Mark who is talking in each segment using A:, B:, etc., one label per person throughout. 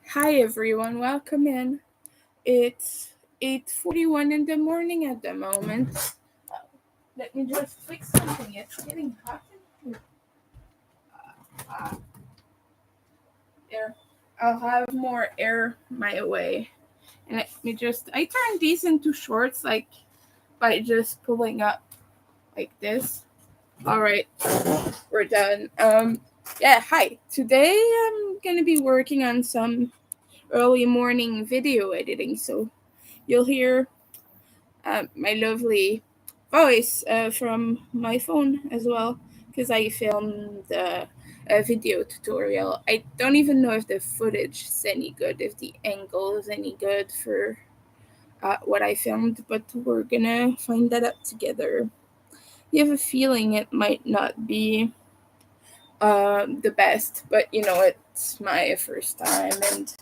A: Hi everyone, welcome in. It's 8:41 in the morning at the moment. Let me just fix something. It's getting hot in here. Uh, there. I'll have more air my way. And I turned these into shorts like by just pulling up like this. All right, we're done. Yeah, hi. Today I'm gonna be working on some early morning video editing, so you'll hear my lovely voice from my phone as well, because I filmed a video tutorial. I don't even know if the footage is any good, if the angle is any good for what I filmed, but we're gonna find that out together. You have a feeling it might not be the best, but it's my first time, and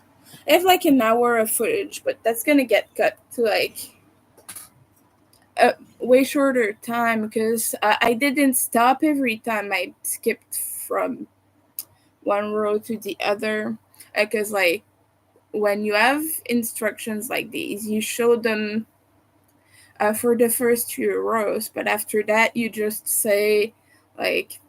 A: I have like an hour of footage, but that's gonna get cut to like a way shorter time because I didn't stop every time I skipped from one row to the other. Because like when you have instructions like these, you show them for the first few rows, but after that you just say like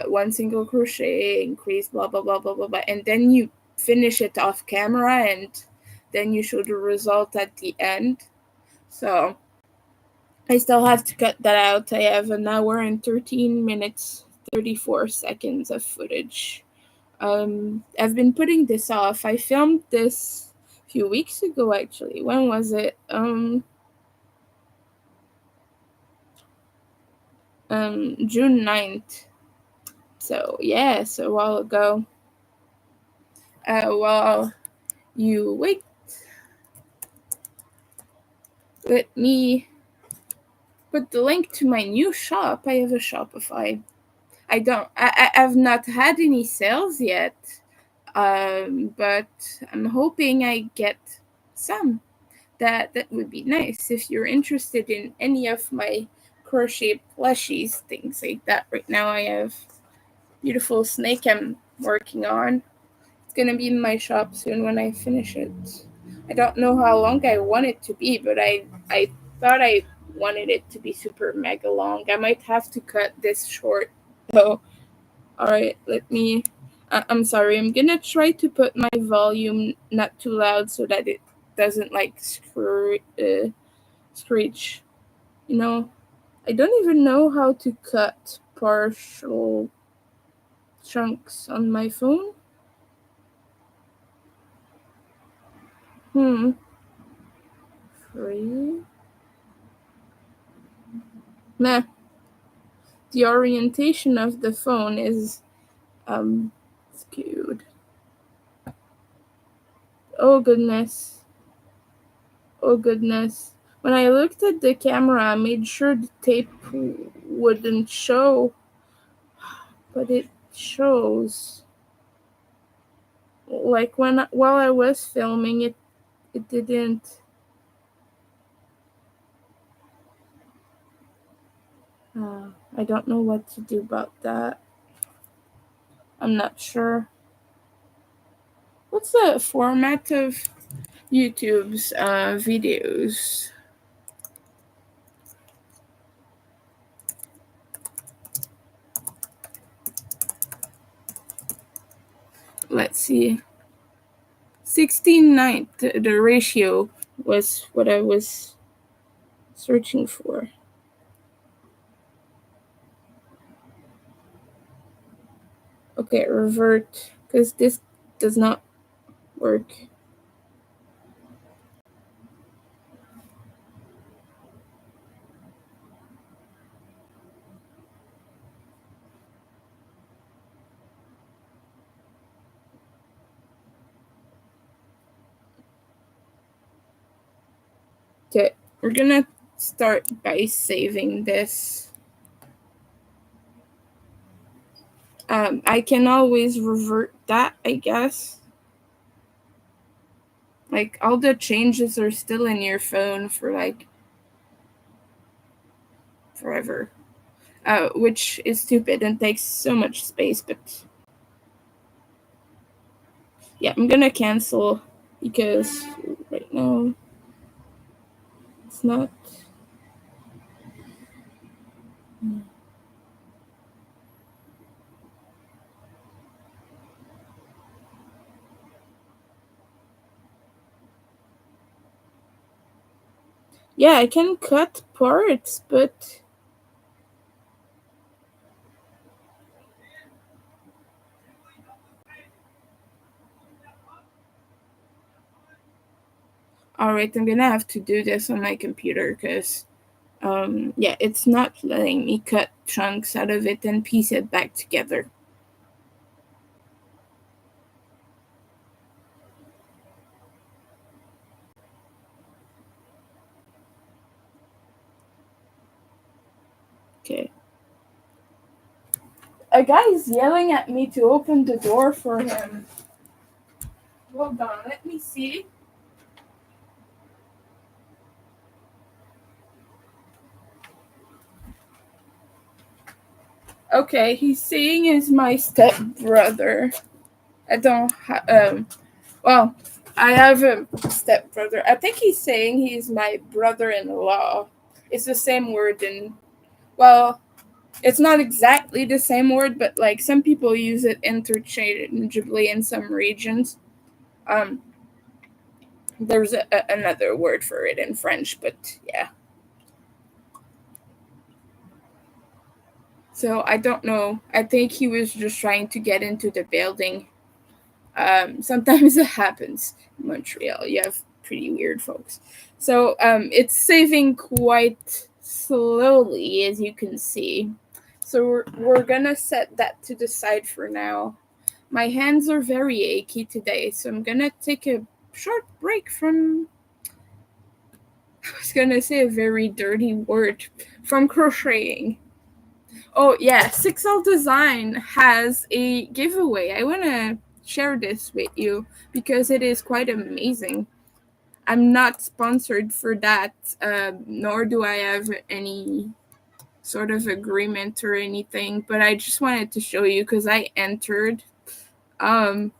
A: one single crochet, increase, blah blah blah blah blah blah, and then you finish it off camera, and then you show the result at the end. So I still have to cut that out. I have an hour and 13 minutes, 34 seconds of footage. I've been putting this off. I filmed this a few weeks ago, actually. When was it? June 9th. So, yes, a while ago. While you wait, let me put the link to my new shop. I have a Shopify. I've not had any sales yet. But I'm hoping I get some. That would be nice. If you're interested in any of my crochet plushies, things like that. Right now I have beautiful snake I'm working on. It's gonna be in my shop soon when I finish it. I don't know how long I want it to be, but I thought I wanted it to be super mega long. I might have to cut this short though. Alright, I'm sorry, I'm gonna try to put my volume not too loud so that it doesn't like screech. I don't even know how to cut partial chunks on my phone. Free? Nah, the orientation of the phone is, skewed. Oh goodness. Oh goodness. When I looked at the camera, I made sure the tape wouldn't show, but it shows. Like while I was filming it didn't. I don't know what to do about that. I'm not sure. What's the format of YouTube's videos? Let's see. 16:9. The ratio was what I was searching for. Okay, revert, because this does not work. Okay, we're gonna start by saving this. I can always revert that, I guess. Like, all the changes are still in your phone for, like, forever. which is stupid and takes so much space. But yeah, I'm gonna cancel because right now it's not. Yeah, I can cut parts, but alright, I'm gonna have to do this on my computer because yeah, it's not letting me cut chunks out of it and piece it back together. Okay. A guy is yelling at me to open the door for him. Hold on, let me see. Okay, he's saying is my stepbrother. I don't well, I have a stepbrother. I think he's saying he's my brother-in-law. It's the same word in, well, it's not exactly the same word, but like some people use it interchangeably in some regions. Um, there's another word for it in French, but yeah. So I don't know. I think he was just trying to get into the building. Sometimes it happens in Montreal. You have pretty weird folks. So it's saving quite slowly, as you can see. So we're gonna set that to the side for now. My hands are very achy today, so I'm gonna take a short break from. I was gonna say a very dirty word, from crocheting. Oh yeah, Sixel Design has a giveaway. I wanna share this with you because it is quite amazing. I'm not sponsored for that, nor do I have any sort of agreement or anything. But I just wanted to show you because I entered. Um,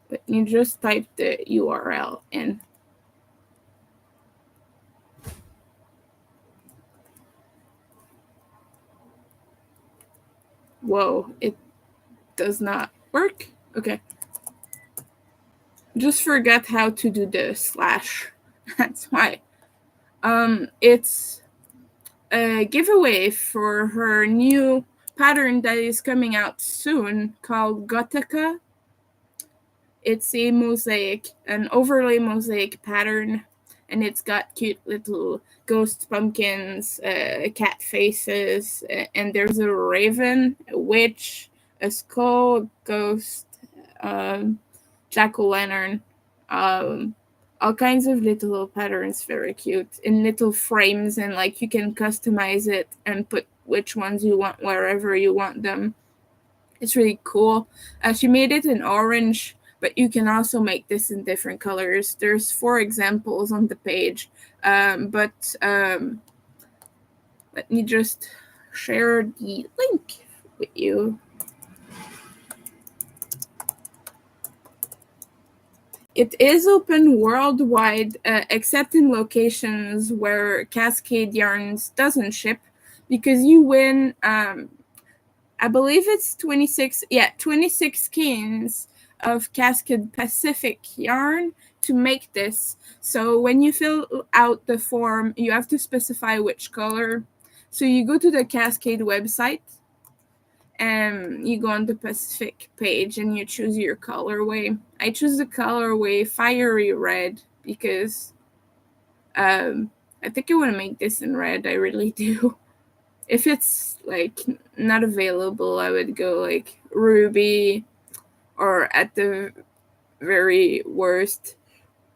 A: but you just type the URL in. Whoa, it does not work. Okay, just forget how to do the slash. That's why. It's a giveaway for her new pattern that is coming out soon called Gothica. It's a mosaic, an overlay mosaic pattern, and it's got cute little ghost pumpkins, cat faces, and there's a raven, a witch, a skull, a ghost, um, jack o' lantern, um, all kinds of little patterns, very cute, in little frames, and like you can customize it and put which ones you want wherever you want them. It's really cool. She made it in orange, but you can also make this in different colors. There's 4 examples on the page, but let me just share the link with you. It is open worldwide, except in locations where Cascade Yarns doesn't ship, because you win. I believe it's 26. Yeah, 26 skeins of Cascade Pacific yarn to make this. So when you fill out the form, you have to specify which color. So you go to the Cascade website and you go on the Pacific page and you choose your colorway. I choose the colorway Fiery Red because I think I want to make this in red. I really do. If it's like not available, I would go like Ruby or at the very worst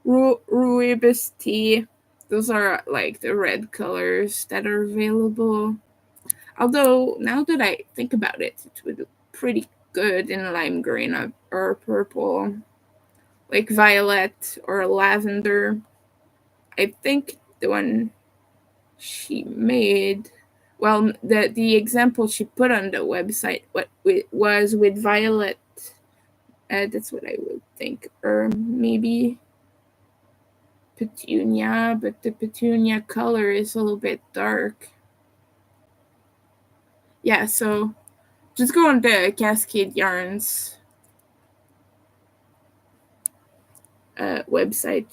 A: Ruibus Tea. Those are like the red colors that are available. Although now that I think about it, it would look pretty good in lime green or purple. like violet or lavender. I think the one she made, well, the example she put on the website was with violet. That's what I would think, or maybe petunia, but the petunia color is a little bit dark. Yeah, so just go on the Cascade Yarns website.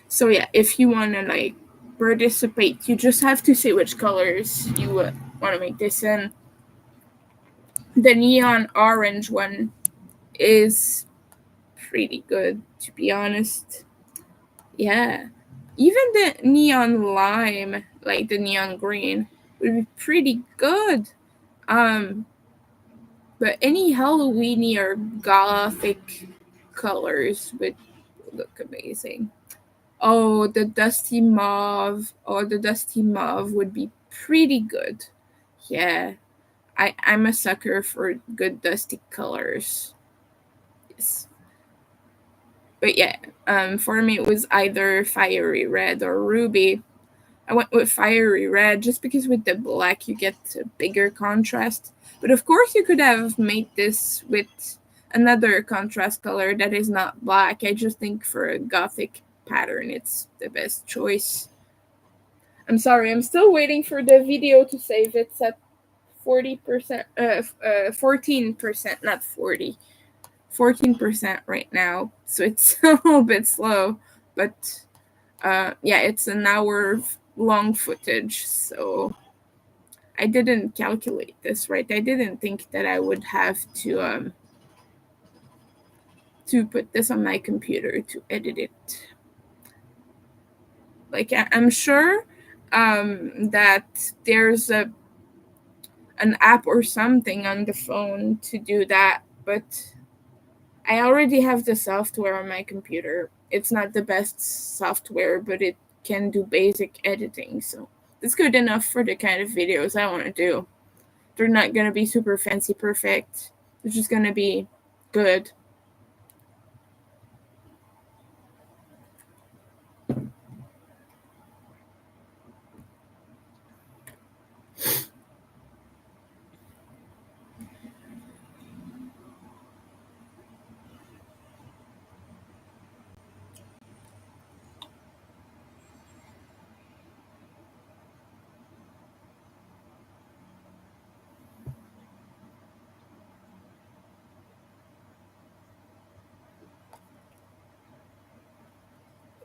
A: So yeah, if you want to like participate, you just have to say which colors you want to make this in. The neon orange one is pretty good, to be honest. Yeah. Even the neon lime, like the neon green, would be pretty good. Um, but any Halloweeny or gothic colors would look amazing. Oh, the dusty mauve. Oh, the dusty mauve would be pretty good. Yeah. I'm a sucker for good dusty colors. Yes. But yeah, for me it was either fiery red or ruby. I went with fiery red just because with the black you get a bigger contrast. But of course you could have made this with another contrast color that is not black. I just think for a gothic pattern it's the best choice. I'm sorry, I'm still waiting for the video to save. It's at 40%, 14%, not 40. 14% right now, so it's a little bit slow, but yeah, it's an hour long footage, so I didn't calculate this right. I didn't think that I would have to put this on my computer to edit it. Like I'm sure that there's an app or something on the phone to do that, but I already have the software on my computer. It's not the best software, but it can do basic editing, so it's good enough for the kind of videos I want to do. They're not going to be super fancy perfect. They're just going to be good.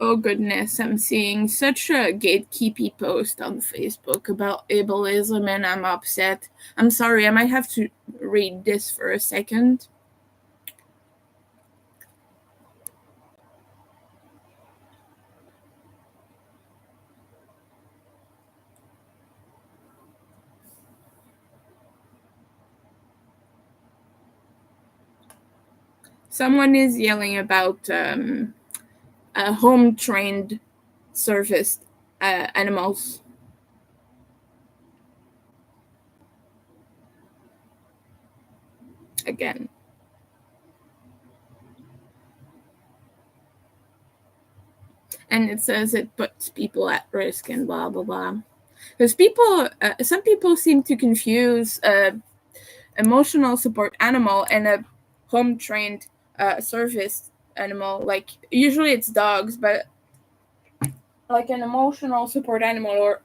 A: Oh goodness, I'm seeing such a gatekeepy post on Facebook about ableism and I'm upset. I'm sorry, I might have to read this for a second. Someone is yelling about home trained service animals. Again. And it says it puts people at risk and blah blah blah. Because some people seem to confuse emotional support animal and a home trained service animal. Like usually it's dogs, but like an emotional support animal or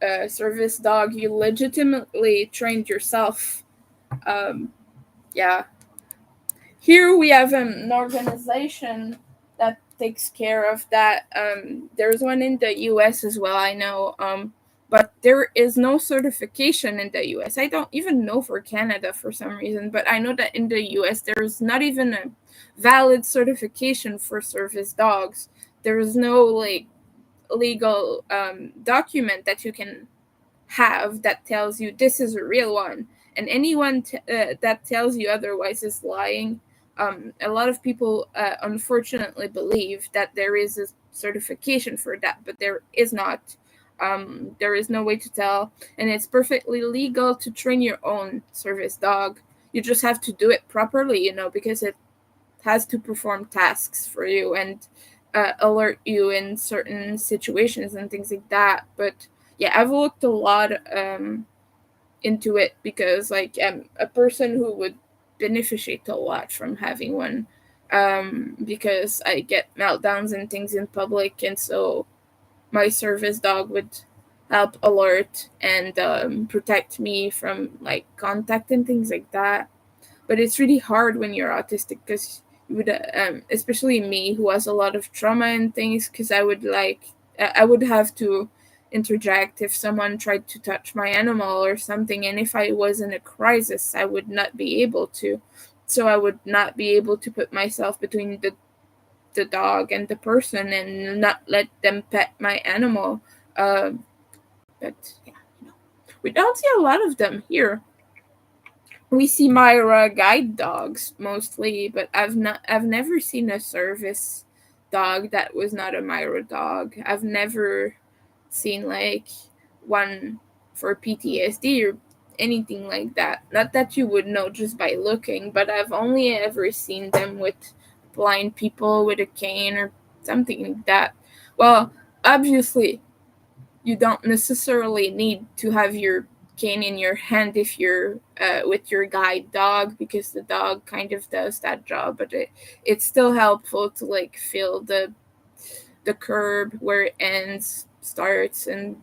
A: a service dog, you legitimately trained yourself. Um, yeah. Here we have an organization that takes care of that. There's one in the US as well, I know. But there is no certification in the US. I don't even know for Canada for some reason, but I know that in the US there's not even a valid certification for service dogs. There is no like legal document that you can have that tells you this is a real one, and anyone that tells you otherwise is lying. A lot of people unfortunately believe that there is a certification for that, but there is not. There is no way to tell, and it's perfectly legal to train your own service dog. You just have to do it properly, because it has to perform tasks for you and alert you in certain situations and things like that. But yeah, I've looked a lot into it because like I'm a person who would beneficiate a lot from having one, because I get meltdowns and things in public, and so my service dog would help alert and protect me from like contact and things like that. But it's really hard when you're autistic because you would, especially me who has a lot of trauma and things, because I would have to interject if someone tried to touch my animal or something, and if I was in a crisis, I would not be able to. So I would not be able to put myself between the dog and the person and not let them pet my animal. Um, but yeah, we don't see a lot of them here. We see Myra guide dogs mostly, but I've never seen a service dog that was not a Myra dog. I've never seen like one for PTSD or anything like that. Not that you would know just by looking, but I've only ever seen them with blind people with a cane or something like that. Well, obviously you don't necessarily need to have your cane in your hand if you're with your guide dog, because the dog kind of does that job, but it's still helpful to like feel the curb where it ends, starts, and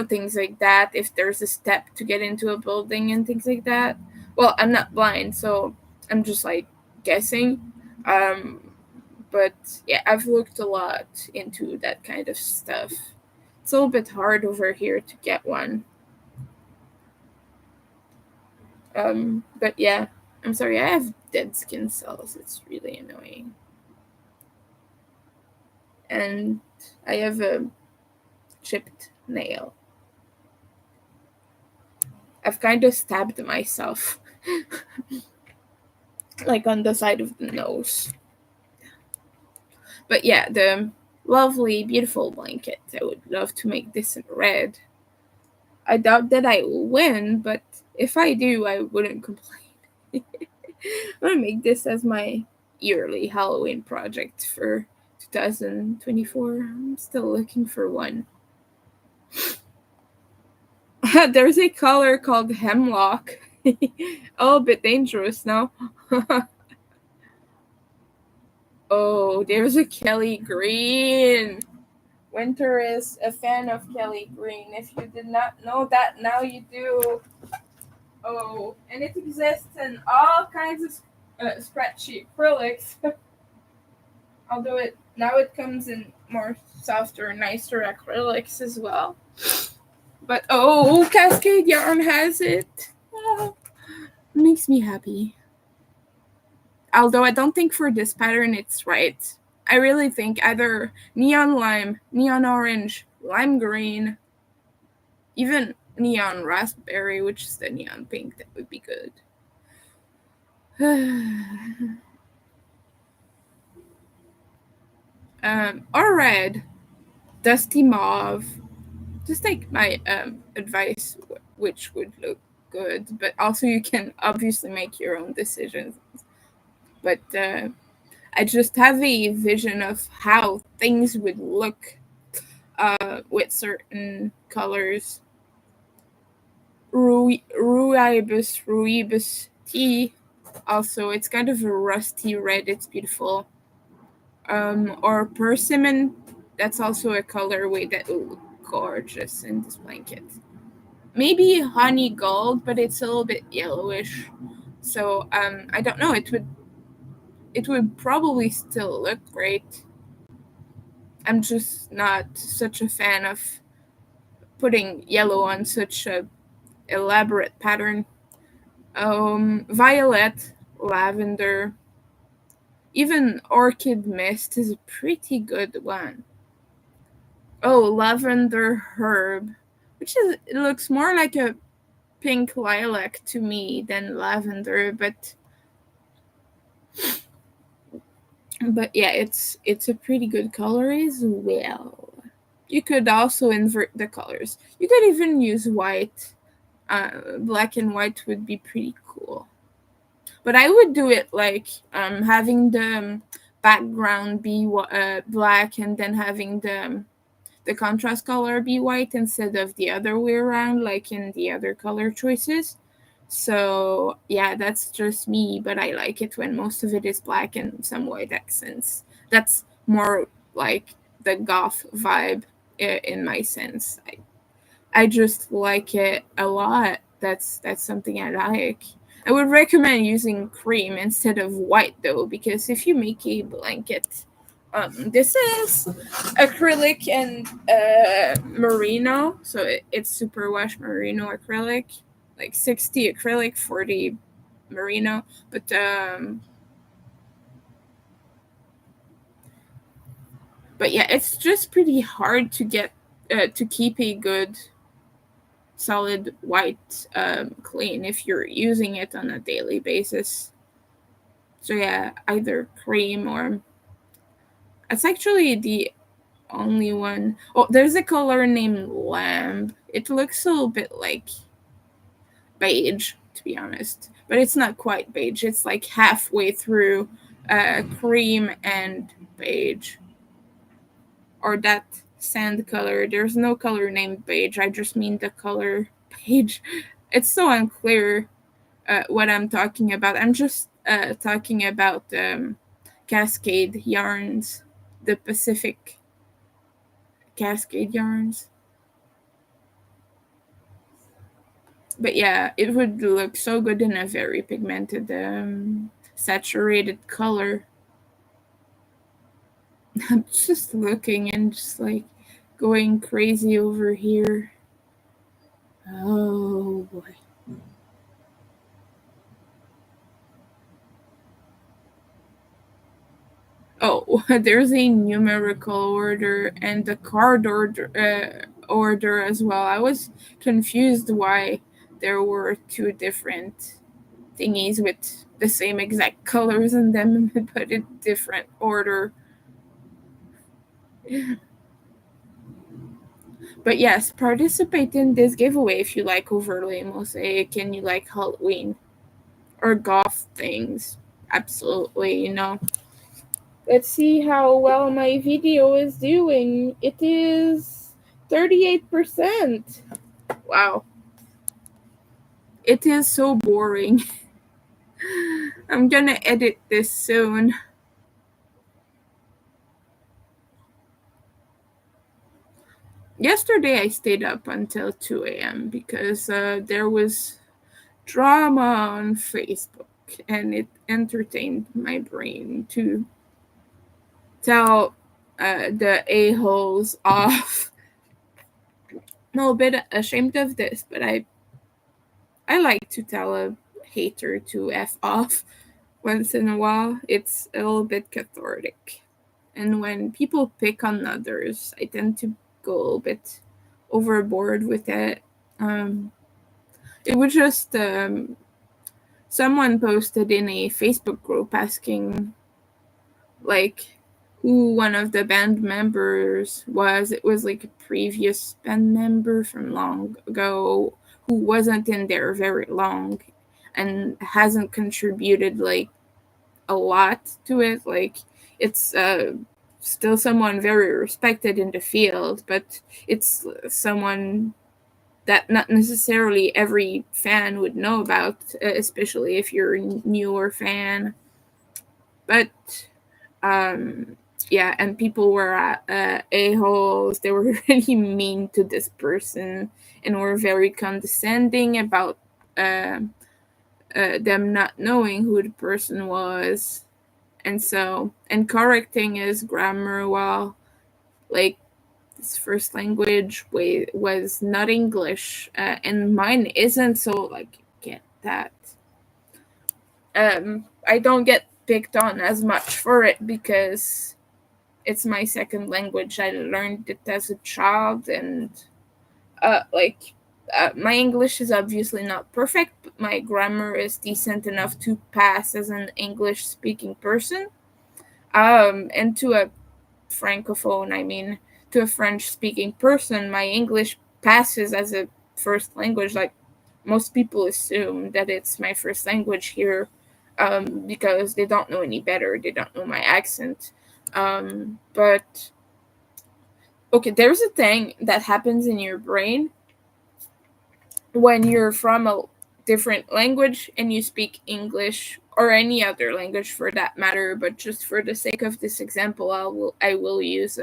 A: things like that, if there's a step to get into a building and things like that. Well, I'm not blind, so I'm just like guessing. But yeah, I've looked a lot into that kind of stuff. It's a little bit hard over here to get one. But yeah, I'm sorry, I have dead skin cells. It's really annoying. And I have a chipped nail. I've kind of stabbed myself, like on the side of the nose. But yeah, the lovely, beautiful blanket. I would love to make this in red. I doubt that I will win, but if I do, I wouldn't complain. I'm gonna make this as my yearly Halloween project for 2024. I'm still looking for one. There's a color called hemlock. Oh, a bit dangerous now. Oh, there's a Kelly Green. Winter is a fan of Kelly Green. If you did not know that, now you do. Oh, and it exists in all kinds of spreadsheet acrylics. Although it comes in more softer, nicer acrylics as well. But oh, Cascade Yarn has it. Oh, makes me happy. Although I don't think for this pattern it's right. I really think either neon lime, neon orange, lime green, even neon raspberry, which is the neon pink, that would be good. Or red, dusty mauve. Just take my advice, which would look good, but also you can obviously make your own decisions. But I just have a vision of how things would look with certain colors. Ruibus tea. Also, it's kind of a rusty red. It's beautiful. Or persimmon. That's also a colorway that will look gorgeous in this blanket. Maybe honey gold, but it's a little bit yellowish. So I don't know. It would probably still look great. I'm just not such a fan of putting yellow on such a elaborate pattern. Violet, lavender, even orchid mist is a pretty good one. Oh, lavender herb, it looks more like a pink lilac to me than lavender, but yeah, it's a pretty good color as well. You could also invert the colors. You could even use white. Black and white would be pretty cool. But I would do it like having the background be black and then having the contrast color be white instead of the other way around, like in the other color choices. So yeah, that's just me, but I like it when most of it is black and some white accents. That's more like the goth vibe in my sense. I just like it a lot. That's something I like. I would recommend using cream instead of white though, because if you make a blanket, this is acrylic and merino, so it's superwash merino acrylic, like 60 acrylic, 40 merino. But yeah, it's just pretty hard to get to keep a good solid white clean if you're using it on a daily basis. So yeah, either cream or it's actually the only one. Oh, there's a color named lamb. It looks a little bit like beige, to be honest, but it's not quite beige. It's like halfway through cream and beige, or that sand color. There's no color named beige. I just mean the color beige. It's so unclear what I'm talking about. I'm just talking about Cascade yarns, the Pacific Cascade yarns. But yeah, it would look so good in a very pigmented, saturated color. I'm just looking and just like going crazy over here. Oh boy. Oh, there's a numerical order and the card order as well. I was confused why there were two different thingies with the same exact colors in them, but in different order. But yes, participate in this giveaway if you like overlay mosaic and you like Halloween or goth things. Absolutely, you know. Let's see how well my video is doing. It is 38%. Wow. It is so boring. I'm gonna edit this soon. Yesterday I stayed up until 2 a.m. because there was drama on Facebook and it entertained my brain to tell the a-holes off. I'm a little bit ashamed of this, but I like to tell a hater to F off once in a while. It's a little bit cathartic. And when people pick on others, I tend to go a little bit overboard with it. It was just someone posted in a Facebook group asking like who one of the band members was. It was like a previous band member from long ago who wasn't in there very long and hasn't contributed like a lot to it. Like it's still someone very respected in the field, but it's someone that not necessarily every fan would know about, especially if you're a newer fan. But um, yeah, and people were a-holes. They were really mean to this person and were very condescending about them not knowing who the person was. And correcting his grammar while, like, his first language was not English, and mine isn't, so, like, get that. I don't get picked on as much for it because it's my second language. I learned it as a child, and like my English is obviously not perfect, but my grammar is decent enough to pass as an English speaking person. And to a francophone, I mean, to a French speaking person, my English passes as a first language. Like most people assume that it's my first language here, because they don't know any better. They don't know my accent. But okay, there's a thing that happens in your brain when you're from a different language and you speak English or any other language for that matter, but just for the sake of this example, I will use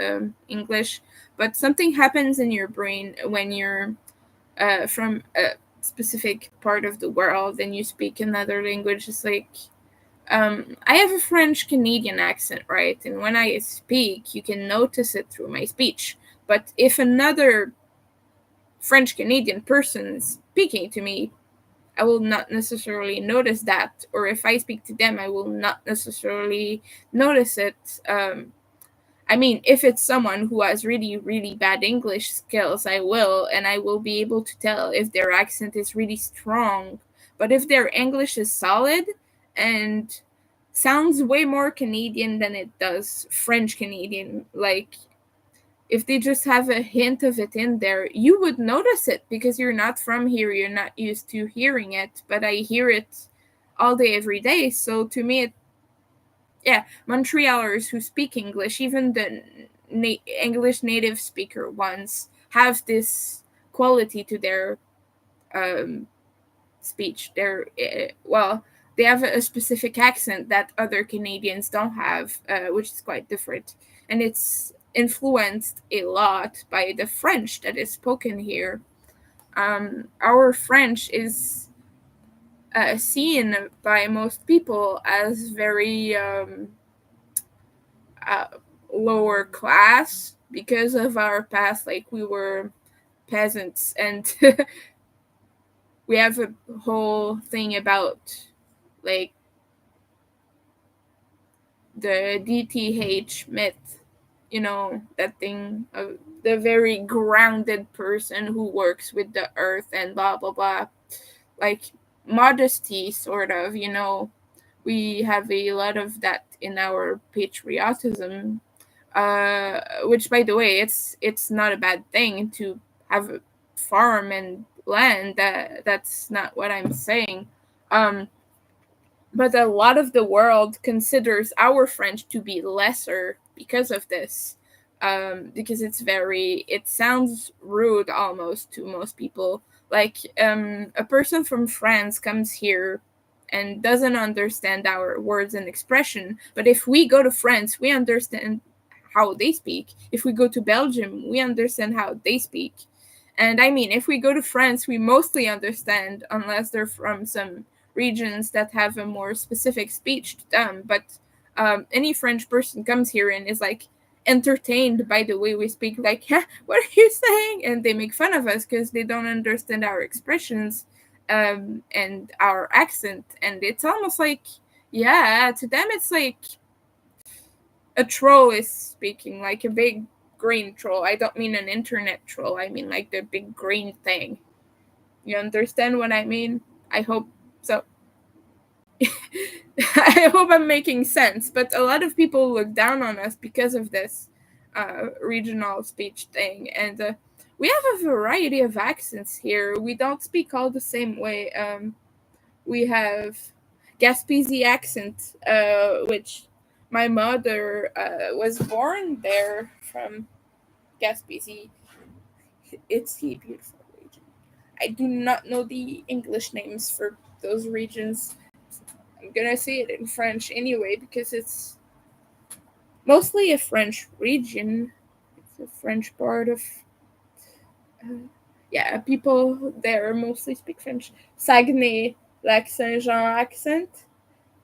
A: English. But something happens in your brain when you're from a specific part of the world and you speak another language. It's like I have a French Canadian accent, right? And when I speak, you can notice it through my speech. But if another French Canadian person is speaking to me, I will not necessarily notice that. Or if I speak to them, I will not necessarily notice it. I mean, if it's someone who has really, really bad English skills, I will, and I will be able to tell if their accent is really strong. But if their English is solid and sounds way more Canadian than it does French Canadian, like if they just have a hint of it in there, you would notice it because you're not from here, you're not used to hearing it, but I hear it all day, every day. So to me, yeah, Montrealers who speak English, even the English native speaker ones, have this quality to their um, speech. They have a specific accent that other Canadians don't have, which is quite different, and it's influenced a lot by the French that is spoken here. Our French is seen by most people as very uh, lower class because of our past. Like we were peasants, and we have a whole thing about like the DTH myth, that thing of the very grounded person who works with the earth and blah blah blah. Like modesty, sort of, we have a lot of that in our patriotism. Which, by the way, it's not a bad thing to have a farm and land. That's not what I'm saying. Um, but a lot of the world considers our French to be lesser because of this. Because it sounds rude almost to most people. Like a person from France comes here and doesn't understand our words and expression. But if we go to France, we understand how they speak. If we go to Belgium, we understand how they speak. And I mean, if we go to France, we mostly understand, unless they're from some regions that have a more specific speech to them. But any French person comes here and is like entertained by the way we speak, like, huh, what are you saying? And they make fun of us because they don't understand our expressions and our accent. And it's almost like, yeah, to them, it's like a troll is speaking, like a big green troll. I don't mean an internet troll, I mean like the big green thing. You understand what I mean? I hope so. I hope I'm making sense, but a lot of people look down on us because of this regional speech thing. And we have a variety of accents here. We don't speak all the same way. We have Gaspésie accent, which my mother was born there from Gaspésie. It's a beautiful region. I do not know the English names for those regions. I'm gonna say it in French anyway because it's mostly a French region. It's a French part of. Uh, yeah, people there mostly speak French. Saguenay, Lac Saint Jean accent.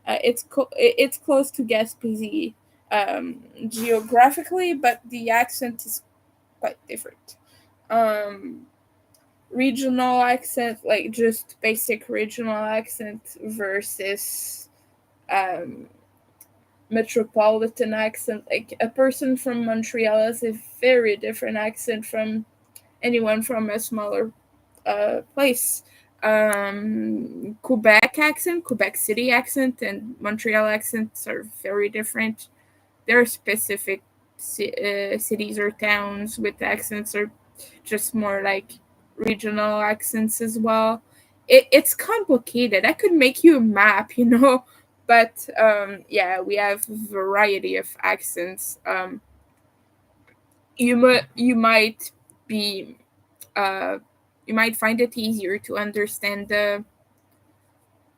A: It's close to Gaspésie geographically, but the accent is quite different. Um, Regional accent, like just basic regional accent versus um, metropolitan accent. Like a person from Montreal has a very different accent from anyone from a smaller place. Quebec City accent, and Montreal accents are very different. They're specific cities or towns with accents, or just more like regional accents as well. It's complicated. I could make you a map, but yeah, we have a variety of accents. You might be uh, you might find it easier to understand the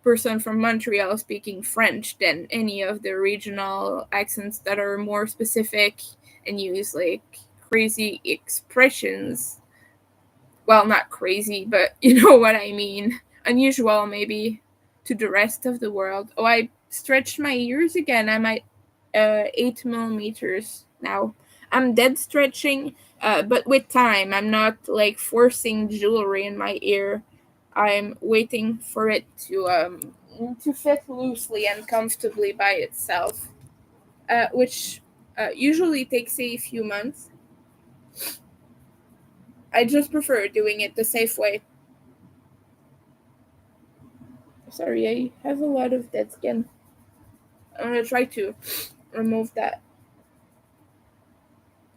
A: person from Montreal speaking French than any of the regional accents that are more specific and use like crazy expressions. Well, not crazy, but you know what I mean. Unusual, maybe, to the rest of the world. Oh, I stretched my ears again. I'm at 8 millimeters now. I'm dead stretching, but with time. I'm not like forcing jewelry in my ear. I'm waiting for it to fit loosely and comfortably by itself, which usually takes a few months. I just prefer doing it the safe way. Sorry, I have a lot of dead skin. I'm gonna try to remove that.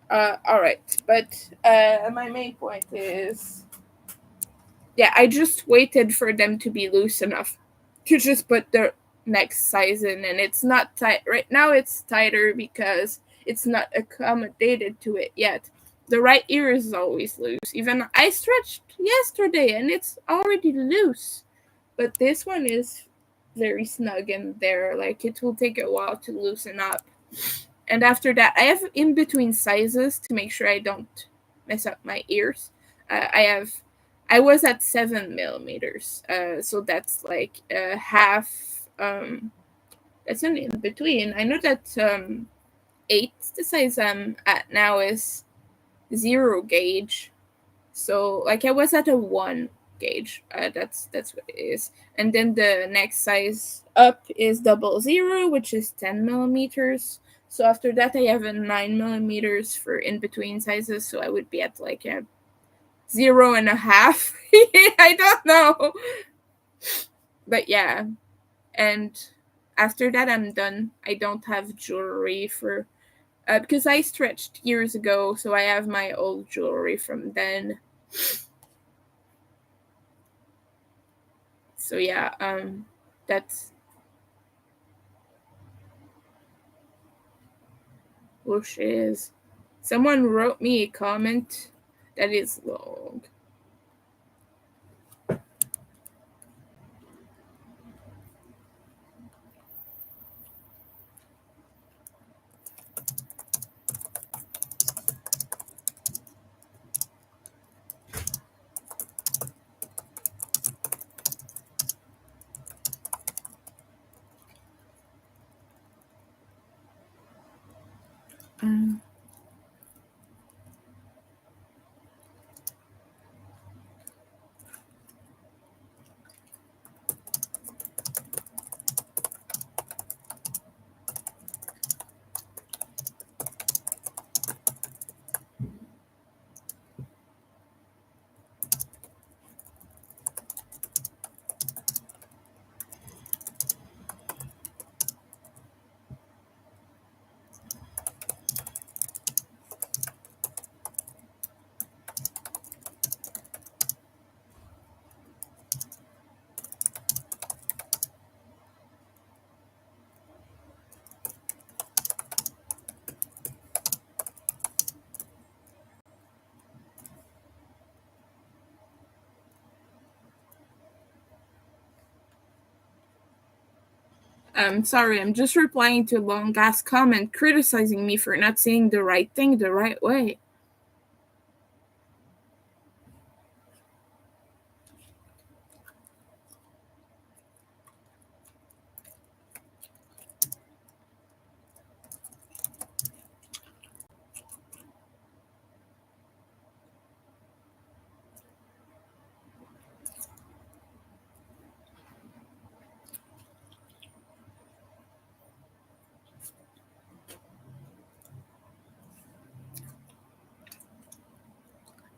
A: Alright, but my main point is, yeah, I just waited for them to be loose enough to just put the next size in, and it's not tight. Right now it's tighter because it's not accommodated to it yet. The right ear is always loose. Even I stretched yesterday and it's already loose. But this one is very snug in there. Like it will take a while to loosen up. And after that, I have in between sizes to make sure I don't mess up my ears. I was at 7 millimeters, so that's like half. That's an in between. I know that eight, the size I'm at now, is zero gauge. So like I was at a 1 gauge. That's what it is. And then the next size up is 00, which is 10 millimeters. So after that I have a 9 millimeters for in between sizes. So I would be at like a 0.5. I don't know. But yeah. And after that I'm done. I don't have jewelry for because I stretched years ago, so I have my old jewelry from then. So yeah, that's wishes. Someone wrote me a comment that is long. Um, I'm sorry, I'm just replying to a long ass comment criticizing me for not saying the right thing the right way.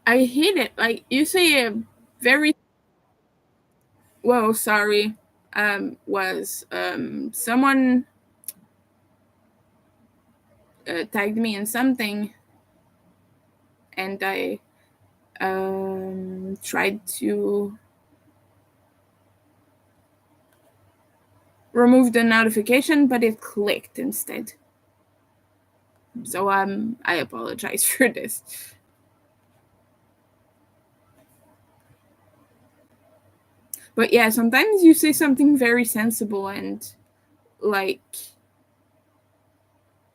A: I hate it. Like you say a very well, sorry. Was someone tagged me in something, and I tried to remove the notification, but it clicked instead. So I apologize for this. But yeah, sometimes you say something very sensible and like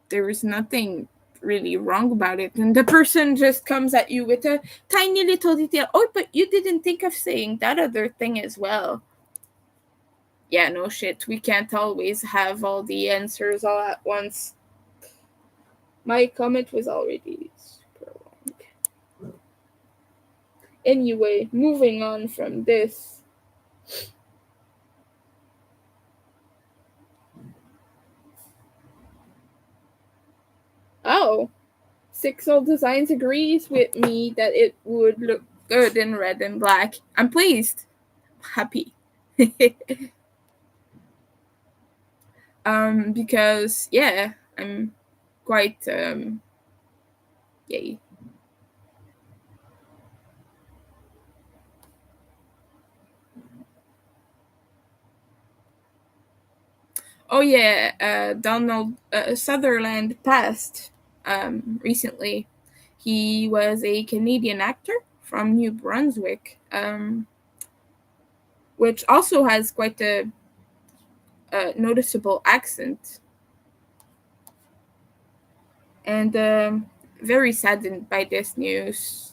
A: there is nothing really wrong about it, and the person just comes at you with a tiny little detail. Oh, but you didn't think of saying that other thing as well. Yeah, no shit. We can't always have all the answers all at once. My comment was already super long. Anyway, moving on from this. Oh, Sixel Designs agrees with me that it would look good in red and black. I'm pleased. Happy. Because yeah, I'm quite yay. Oh yeah, Donald Sutherland passed recently. He was a Canadian actor from New Brunswick, which also has quite a noticeable accent, and very saddened by this news.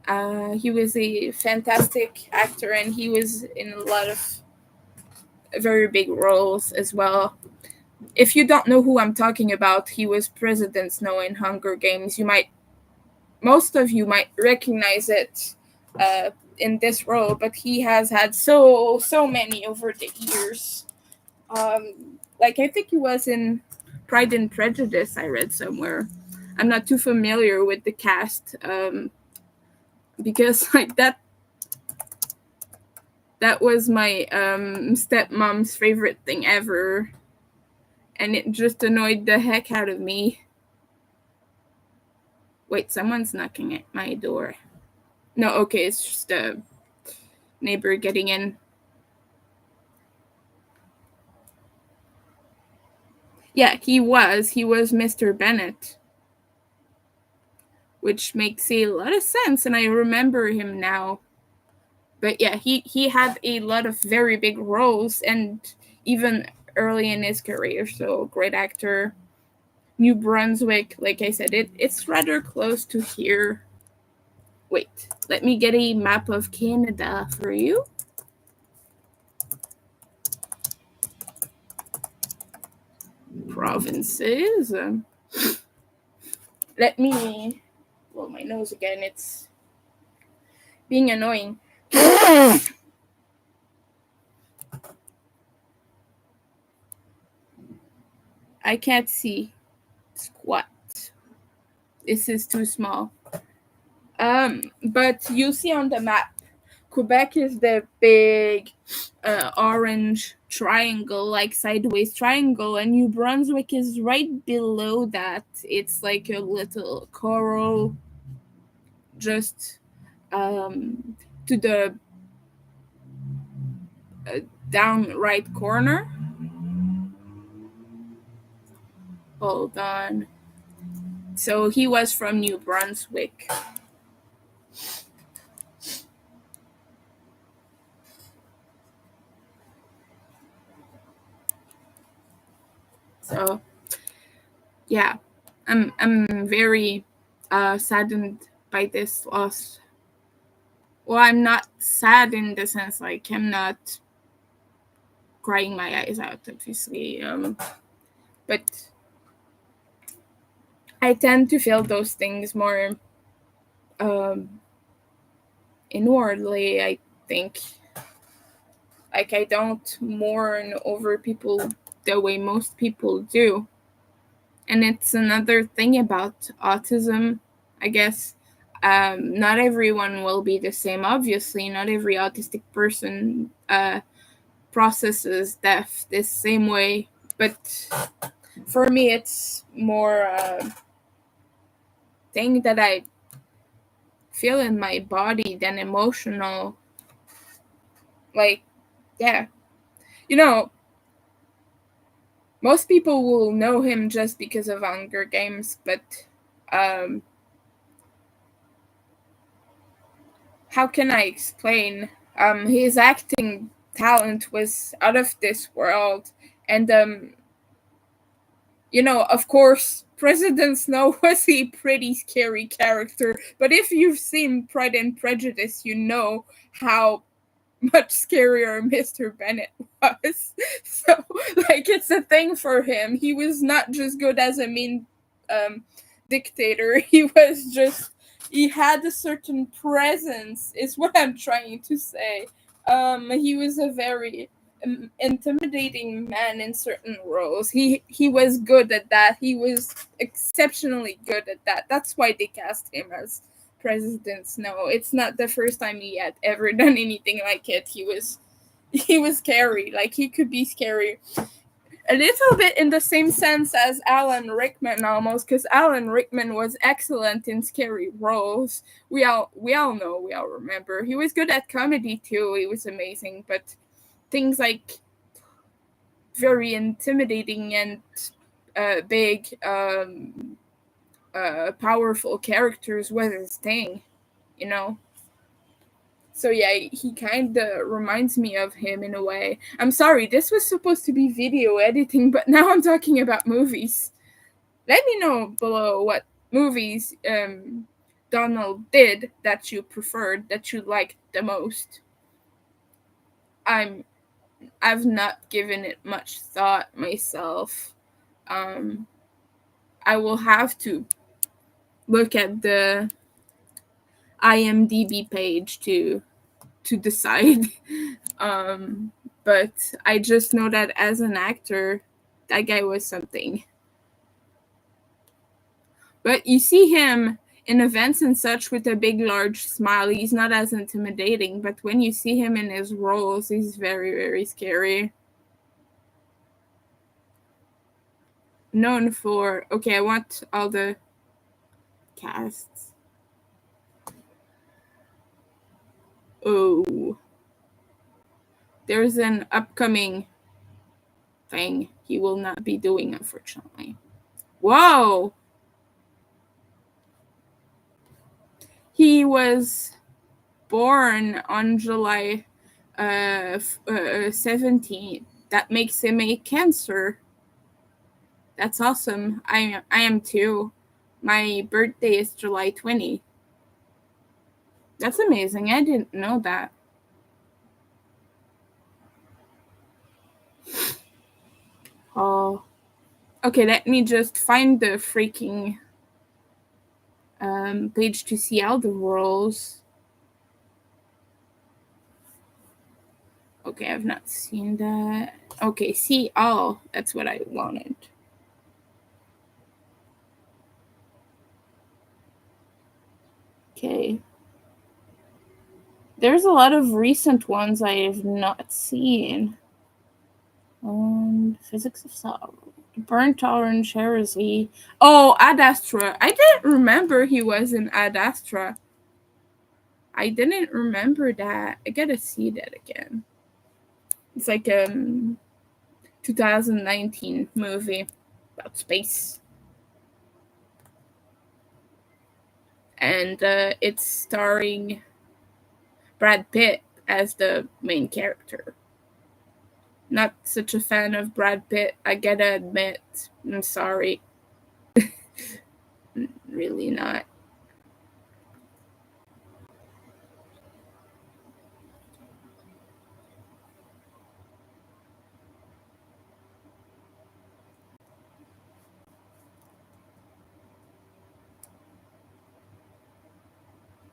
A: He was a fantastic actor, and he was in a lot of very big roles as well. If you don't know who I'm talking about, he was President Snow in Hunger Games. Most of you might recognize it in this role, but he has had so many over the years. Like I think he was in Pride and Prejudice. I read somewhere. I'm not too familiar with the cast because like that was my stepmom's favorite thing ever, and it just annoyed the heck out of me. Wait, someone's knocking at my door. No, okay, it's just a neighbor getting in. Yeah, he was. He was Mr. Bennett, which makes a lot of sense, and I remember him now. But yeah, he had a lot of very big roles, and even early in his career, so great actor. New Brunswick, like I said, it's rather close to here. Wait, let me get a map of Canada for you. Provinces. Let me blow my nose again. It's being annoying. I can't see squat. This is too small. But you see on the map, Quebec is the big orange triangle, like sideways triangle, and New Brunswick is right below that. It's like a little coral just to the down right corner. Hold on. So he was from New Brunswick. So yeah, I'm very saddened by this loss. Well, I'm not sad in the sense like I'm not crying my eyes out, obviously. But I tend to feel those things more inwardly, I think. Like I don't mourn over people the way most people do. And it's another thing about autism, I guess. Not everyone will be the same, obviously. Not every autistic person processes death the same way. But For me, it's more thing that I feel in my body than emotional. Like, yeah, you know, most people will know him just because of Hunger Games, but um, how can I explain? His acting talent was out of this world, and of course, President Snow was a pretty scary character. But if you've seen Pride and Prejudice, you know how much scarier Mr. Bennett was. So, like, it's a thing for him. He was not just good as a mean um, dictator. He had a certain presence, is what I'm trying to say. He was a very intimidating man in certain roles. He was good at that. He was exceptionally good at that. That's why they cast him as President Snow. It's not the first time he had ever done anything like it. He was scary. Like, he could be scary. A little bit in the same sense as Alan Rickman, almost, because Alan Rickman was excellent in scary roles. We all remember. He was good at comedy too. He was amazing, but things like very intimidating and big, powerful characters was his thing, you know. So yeah, he kind of reminds me of him in a way. I'm sorry, this was supposed to be video editing, but now I'm talking about movies. Let me know below what movies Donald did that you preferred, that you liked the most. I'm I've not given it much thought myself. Um, I will have to look at the IMDb page to decide. um, but I just know that as an actor, that guy was something. But you see him in events and such with a big, large smile. He's not as intimidating, but when you see him in his roles, he's very, very scary. Known for, okay, I want all the casts. Oh, there's an upcoming thing he will not be doing, unfortunately. Whoa! He was born on July 17th. That makes him a Cancer. That's awesome. I am too. My birthday is July 20. That's amazing. I didn't know that. Oh. Okay, let me just find the freaking page to see all the roles. Okay, I've not seen that. Okay, see all. That's what I wanted. Okay. There's a lot of recent ones I have not seen. Physics of Sorrow. Burnt Orange Heresy. Oh, Ad Astra. I didn't remember he was in Ad Astra. I didn't remember that. I gotta see that again. It's like a 2019 movie about space. And it's starring Brad Pitt as the main character. Not such a fan of Brad Pitt, I gotta admit. I'm sorry. Really not.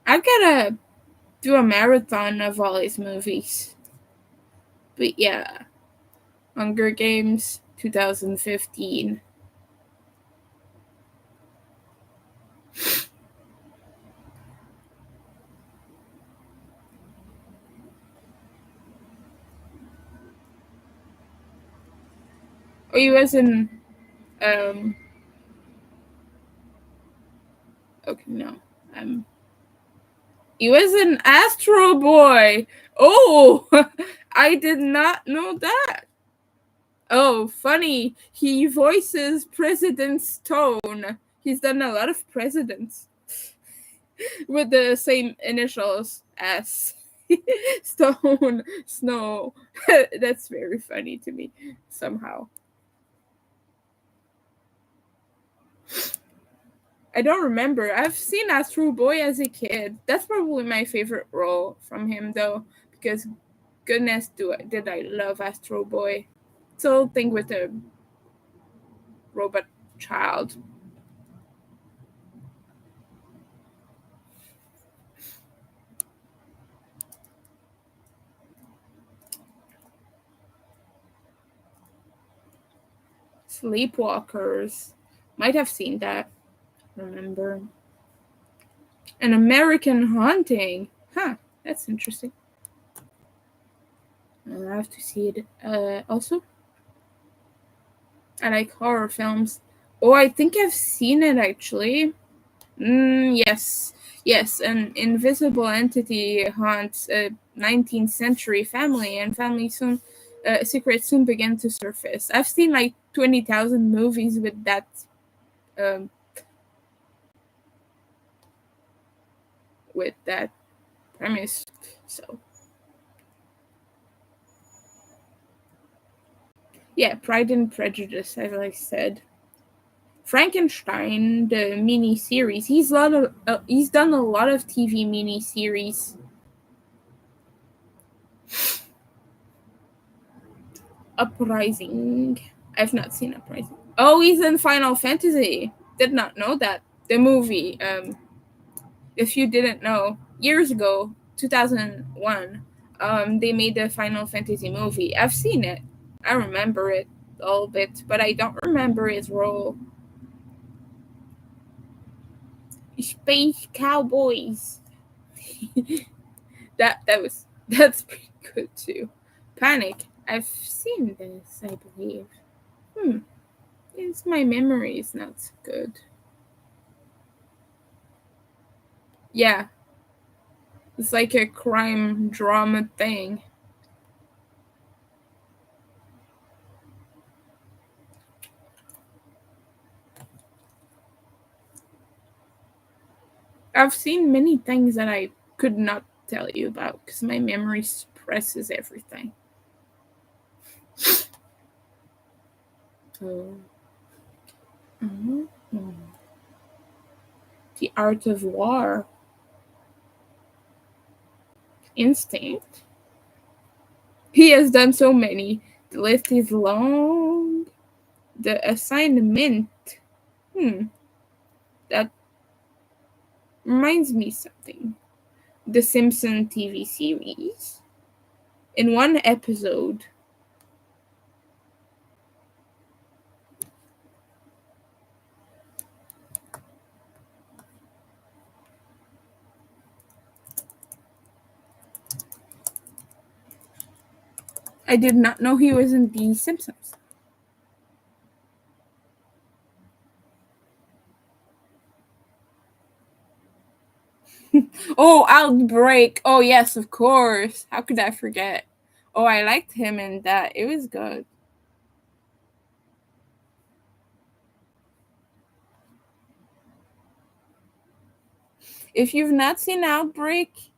A: I've gotta do a marathon of all his movies. But yeah, Hunger Games 2015. Oh, he was in Um. Okay, no. Um. He was an Astro Boy. Oh, I did not know that. Oh, funny. He voices President Stone. He's done a lot of presidents with the same initials as Stone Snow. That's very funny to me somehow. I don't remember. I've seen Astro Boy as a kid. That's probably my favorite role from him, though, because goodness, did I love Astro Boy? It's the whole thing with the robot child. Sleepwalkers. Might have seen that. Remember. An American Haunting. Huh, that's interesting. I'll have to see it. Also, I like horror films. Oh, I think I've seen it actually. Yes. Yes, an invisible entity haunts a 19th century family, and family soon secrets soon begin to surface. I've seen like 20,000 movies um, with that premise. So yeah, Pride and Prejudice, as I said. Frankenstein, the mini series. He's done a lot of TV mini series. Uprising. I've not seen Uprising. Oh, he's in Final Fantasy. Did not know that. The movie. If you didn't know, years ago, 2001, they made the Final Fantasy movie. I've seen it. I remember it a little bit, but I don't remember his role. Space Cowboys. That's pretty good too. Panic. I've seen this, I believe. Hmm. It's my memory is not so good. Yeah, it's like a crime drama thing. I've seen many things that I could not tell you about because my memory suppresses everything. Oh. Mhm. The Art of War. Instinct. He has done so many. The list is long. The Assignment. Hmm. That reminds me something. The Simpson TV series. In one episode, I did not know he was in The Simpsons. Oh, Outbreak. Oh, yes, of course. How could I forget? Oh, I liked him in that. It was good. If you've not seen Outbreak,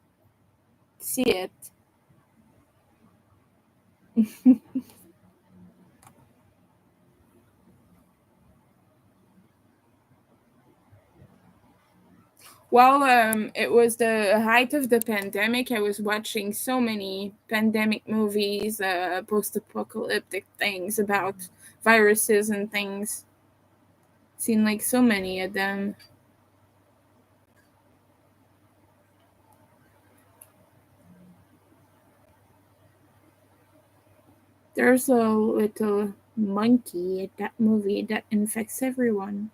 A: see it. While it was the height of the pandemic, I was watching so many pandemic movies, post-apocalyptic things about viruses and things. Seen like so many of them. There's a little monkey in that movie that infects everyone.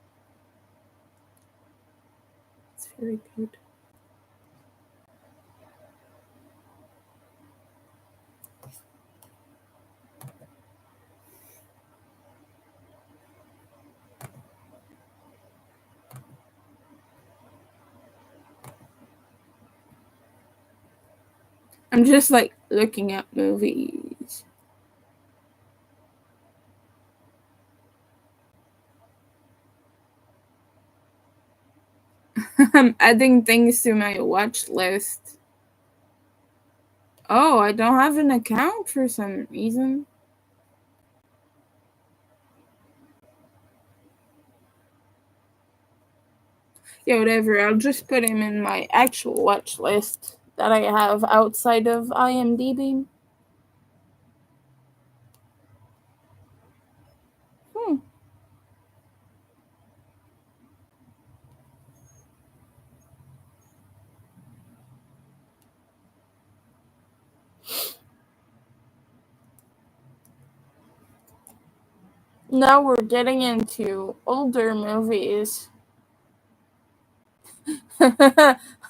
A: It's very good. I'm just like looking at movies. I'm adding things to my watch list. Oh, I don't have an account for some reason. Yeah, whatever. I'll just put him in my actual watch list that I have outside of IMDb. Hmm. Now we're getting into older movies.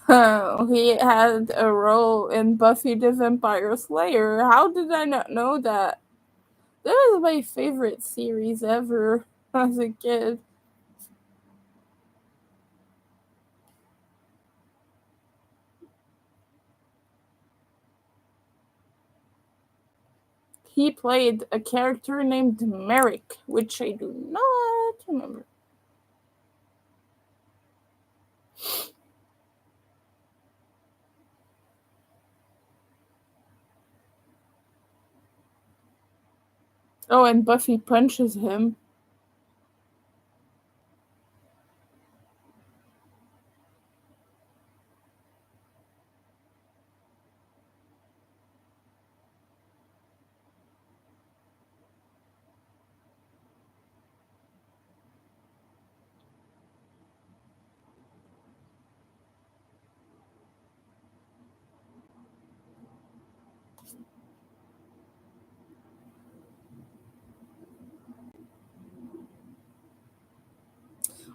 A: He had a role in Buffy the Vampire Slayer. How did I not know that? That was my favorite series ever as a kid. He played a character named Merrick, which I do not remember. Oh, and Buffy punches him.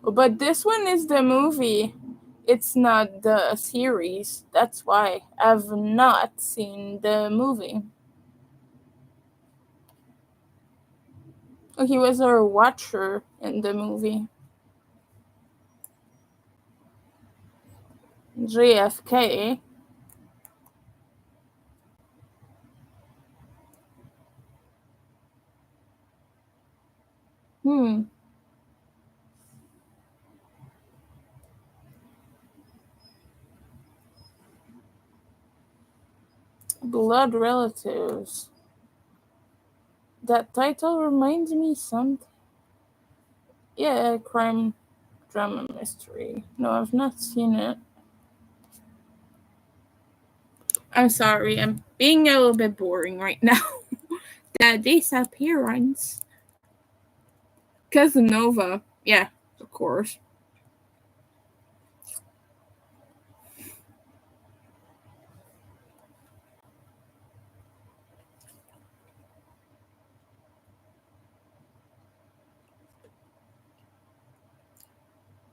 A: But this one is the movie. It's not the series. That's why I've not seen the movie. Oh, he was our watcher in the movie. JFK. Hmm. Blood relatives. That title reminds me something. Yeah, crime drama mystery. No, I've not seen it. I'm sorry, I'm being a little bit boring right now. The disappearance. Casanova. Yeah, of course.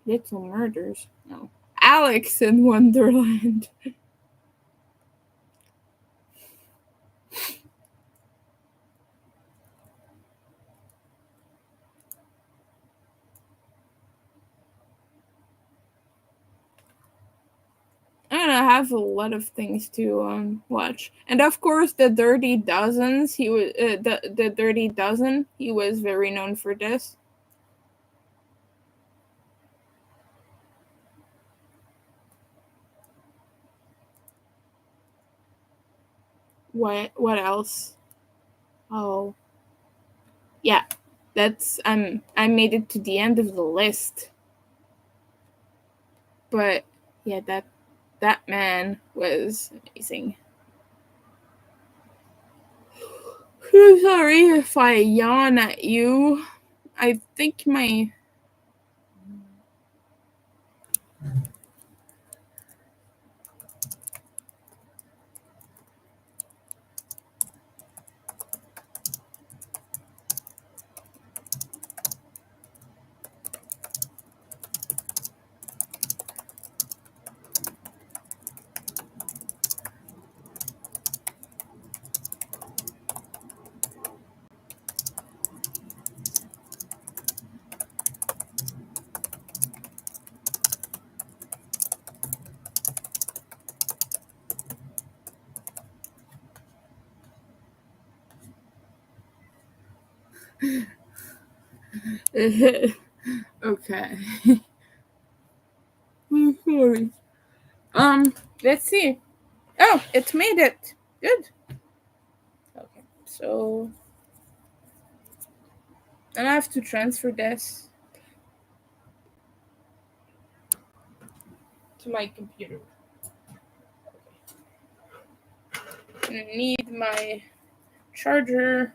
A: Little Murders. No. Alex in Wonderland. And I have a lot of things to watch, and of course the Dirty Dozens. He was the Dirty Dozen. He was very known for this. What else? Oh yeah, that's I made it to the end of the list, but yeah, that man was amazing. Sorry if I yawn at you. I think my Okay. Sorry. Let's see. Oh, it made it. Good. Okay. So, and I have to transfer this to my computer. I need my charger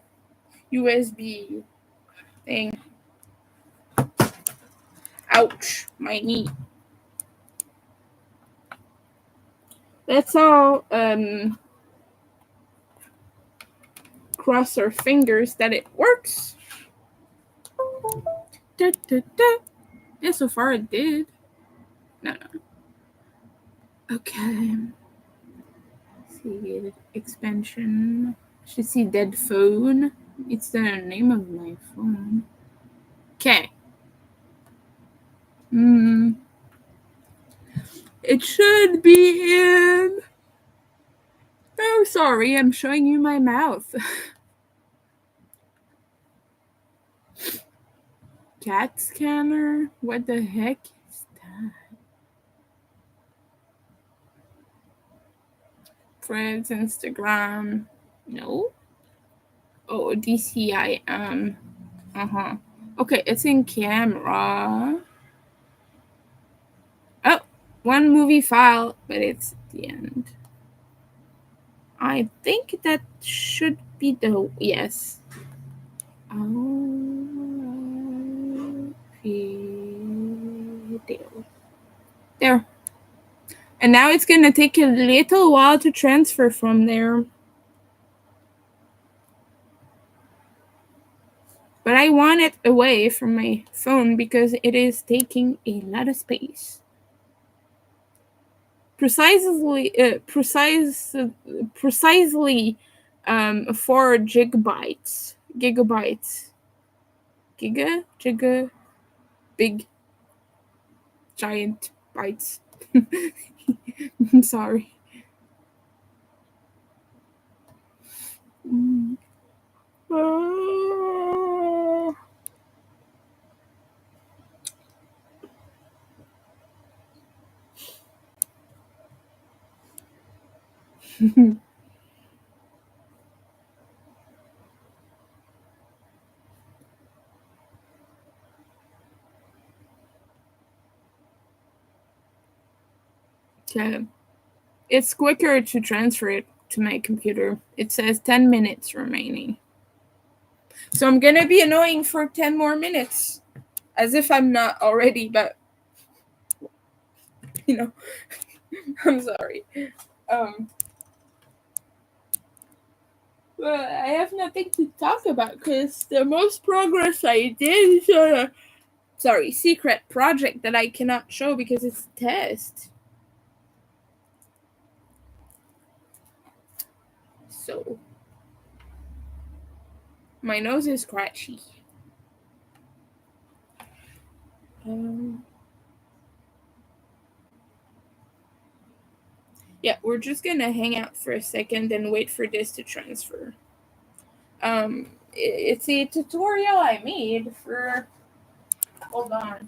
A: USB thing. Ouch, my knee. Let's all cross our fingers that it works. Da, da, da. Yeah, so far it did. No. Okay. See, expansion. Should see dead phone. It's the name of my phone. Okay. It should be in. Oh, sorry, I'm showing you my mouth. Cat scanner? What the heck is that? Friends, Instagram. No. Oh, DCIM. Okay, it's in camera. Oh, one movie file, but it's at the end. I think that should be the yes. Oh, video. There. And now it's gonna take a little while to transfer from there. But I want it away from my phone because it is taking a lot of space. Precisely 4 gigabytes. Giga, big, giant bytes. I'm sorry. Okay. It's quicker to transfer it to my computer. It says 10 minutes remaining. So I'm gonna be annoying for 10 more minutes. As if I'm not already, but you know, I'm sorry. But I have nothing to talk about because the most progress I did is secret project that I cannot show because it's a test. So my nose is scratchy. Yeah, we're just gonna hang out for a second and wait for this to transfer. It's a tutorial I made for. Hold on.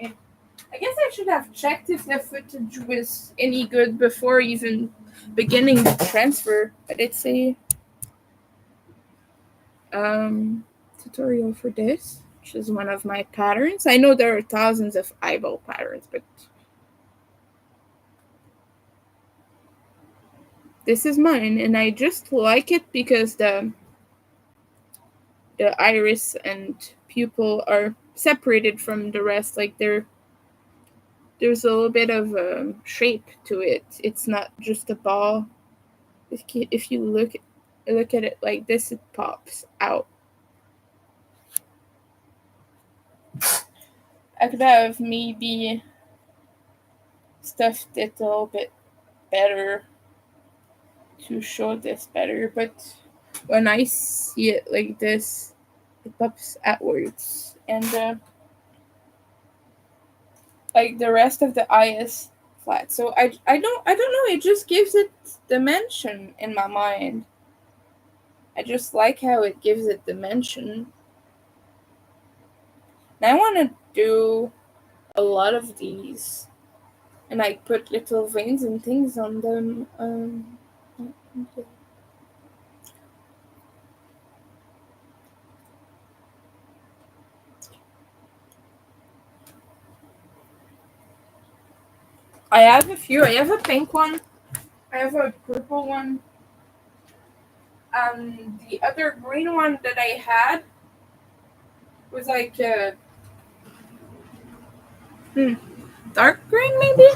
A: I guess I should have checked if the footage was any good before even beginning the transfer, but it's a tutorial for this, which is one of my patterns. I know there are thousands of eyeball patterns, but this is mine, and I just like it because the iris and pupil are separated from the rest. Like there's a little bit of shape to it. It's not just a ball. If you look at it like this, it pops out. I could have maybe stuffed it a little bit better to show this better, but when I see it like this, it pops outwards, and like the rest of the eye is flat. So I don't know. It just gives it dimension in my mind. I just like how it gives it dimension. And I want to do a lot of these. And I put little veins and things on them. I have a few. I have a pink one. I have a purple one. The other green one that I had was like dark green, maybe.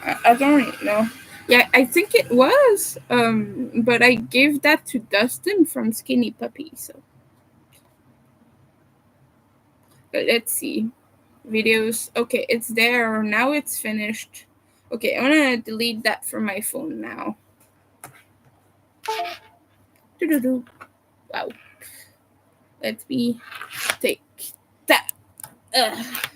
A: I don't really know. Yeah, I think it was. But I gave that to Dustin from Skinny Puppy. So let's see. Videos. Okay, it's there. Now it's finished. Okay, I'm gonna delete that from my phone now. Doo-doo-doo. Wow. Let me take that. I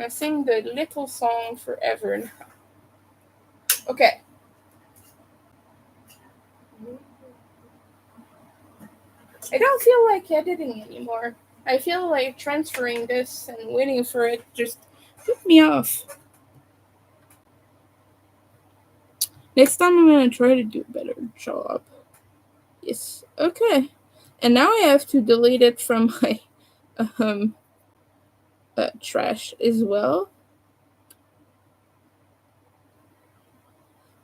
A: sing the little song forever. Okay. I don't feel like editing anymore. I feel like transferring this and waiting for it just took me off. Next time I'm gonna try to do a better job. Yes. Okay. And now I have to delete it from my trash as well.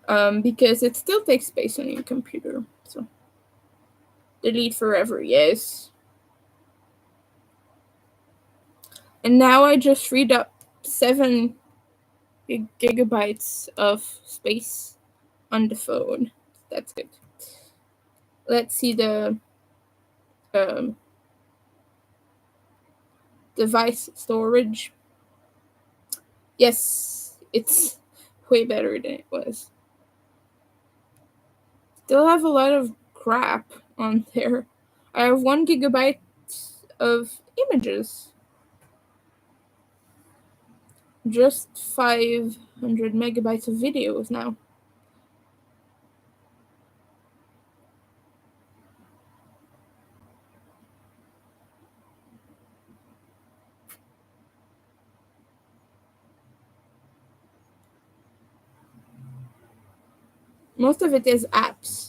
A: Because it still takes space on your computer. So delete forever, yes. And now I just freed up 7 gigabytes of space on the phone. That's good. Let's see the device storage. Yes, it's way better than it was. Still have a lot of crap on there. I have 1 gigabyte of images. Just 500 megabytes of videos now. Most of it is apps.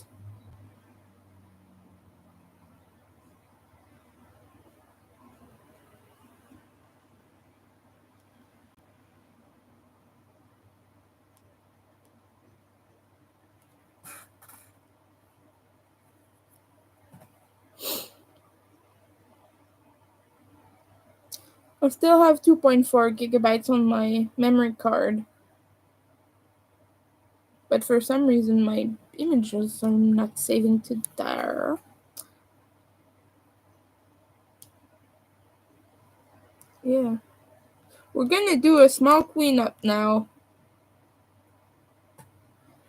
A: I still have 2.4 gigabytes on my memory card. But for some reason my images are not saving to there. Yeah. We're gonna do a small cleanup now.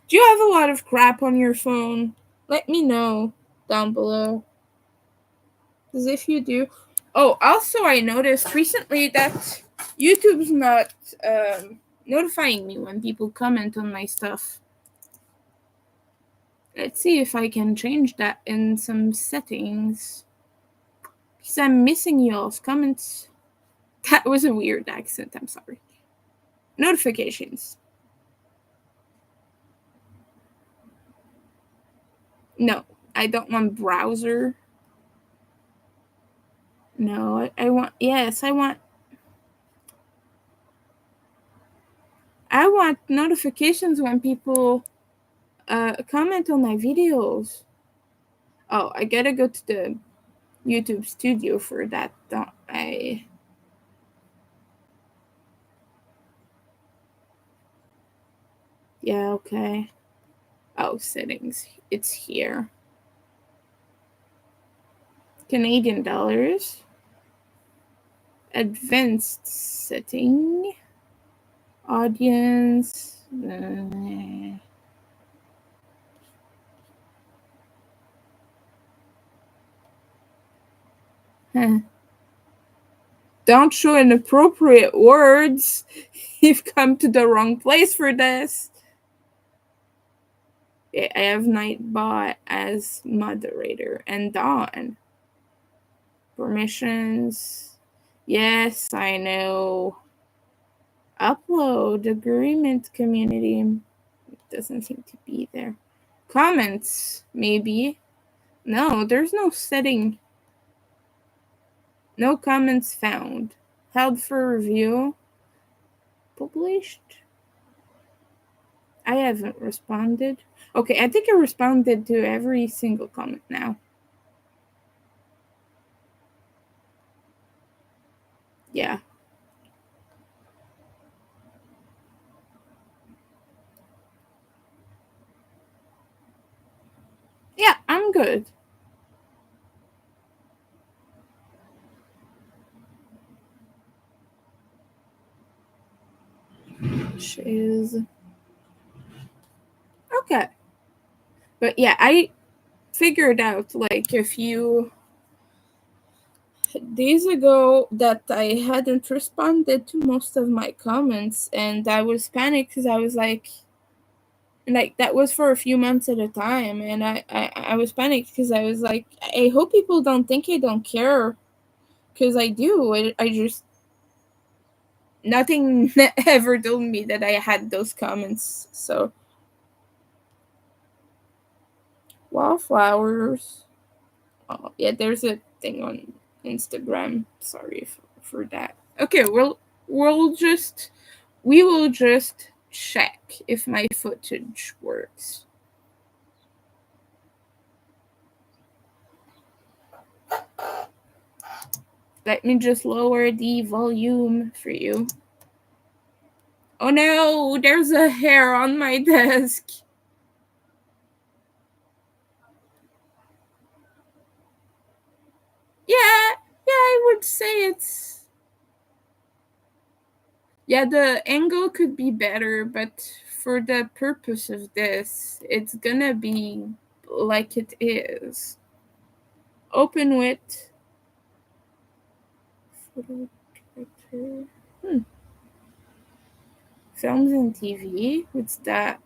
A: Do you have a lot of crap on your phone? Let me know down below. Because if you do. Oh, also I noticed recently that YouTube's not notifying me when people comment on my stuff. Let's see if I can change that in some settings. Because I'm missing y'all's comments. That was a weird accent, I'm sorry. Notifications. No, I don't want browser. No, I want, yes, I want notifications when people comment on my videos. Oh, I gotta go to the YouTube studio for that, don't I? Yeah, okay. Oh, settings. It's here. Canadian dollars. Advanced setting. Audience. Huh. Don't show inappropriate words. You've come to the wrong place for this. I have Nightbot as moderator and Dawn. Permissions. Yes, I know. Upload agreement community. It doesn't seem to be there. Comments, maybe. No, there's no setting. No comments found. Held for review. Published. I haven't responded. Okay, I think I responded to every single comment now. Yeah. Yeah, I'm good. Shiz. Okay. But yeah, I figured out like a few days ago that I hadn't responded to most of my comments, and I was panicked because I was like that was for a few months at a time, and I was panicked because I was like, I hope people don't think I don't care, because I do. I just nothing ever told me that I had those comments. So wallflowers. Oh yeah, there's a thing on Instagram. Sorry for that. Okay, we will just check if my footage works. Let me just lower the volume for you. Oh no, there's a hair on my desk. Yeah, I would say it's. Yeah, the angle could be better, but for the purpose of this, it's gonna be like it is. Open with. Films and TV? What's that?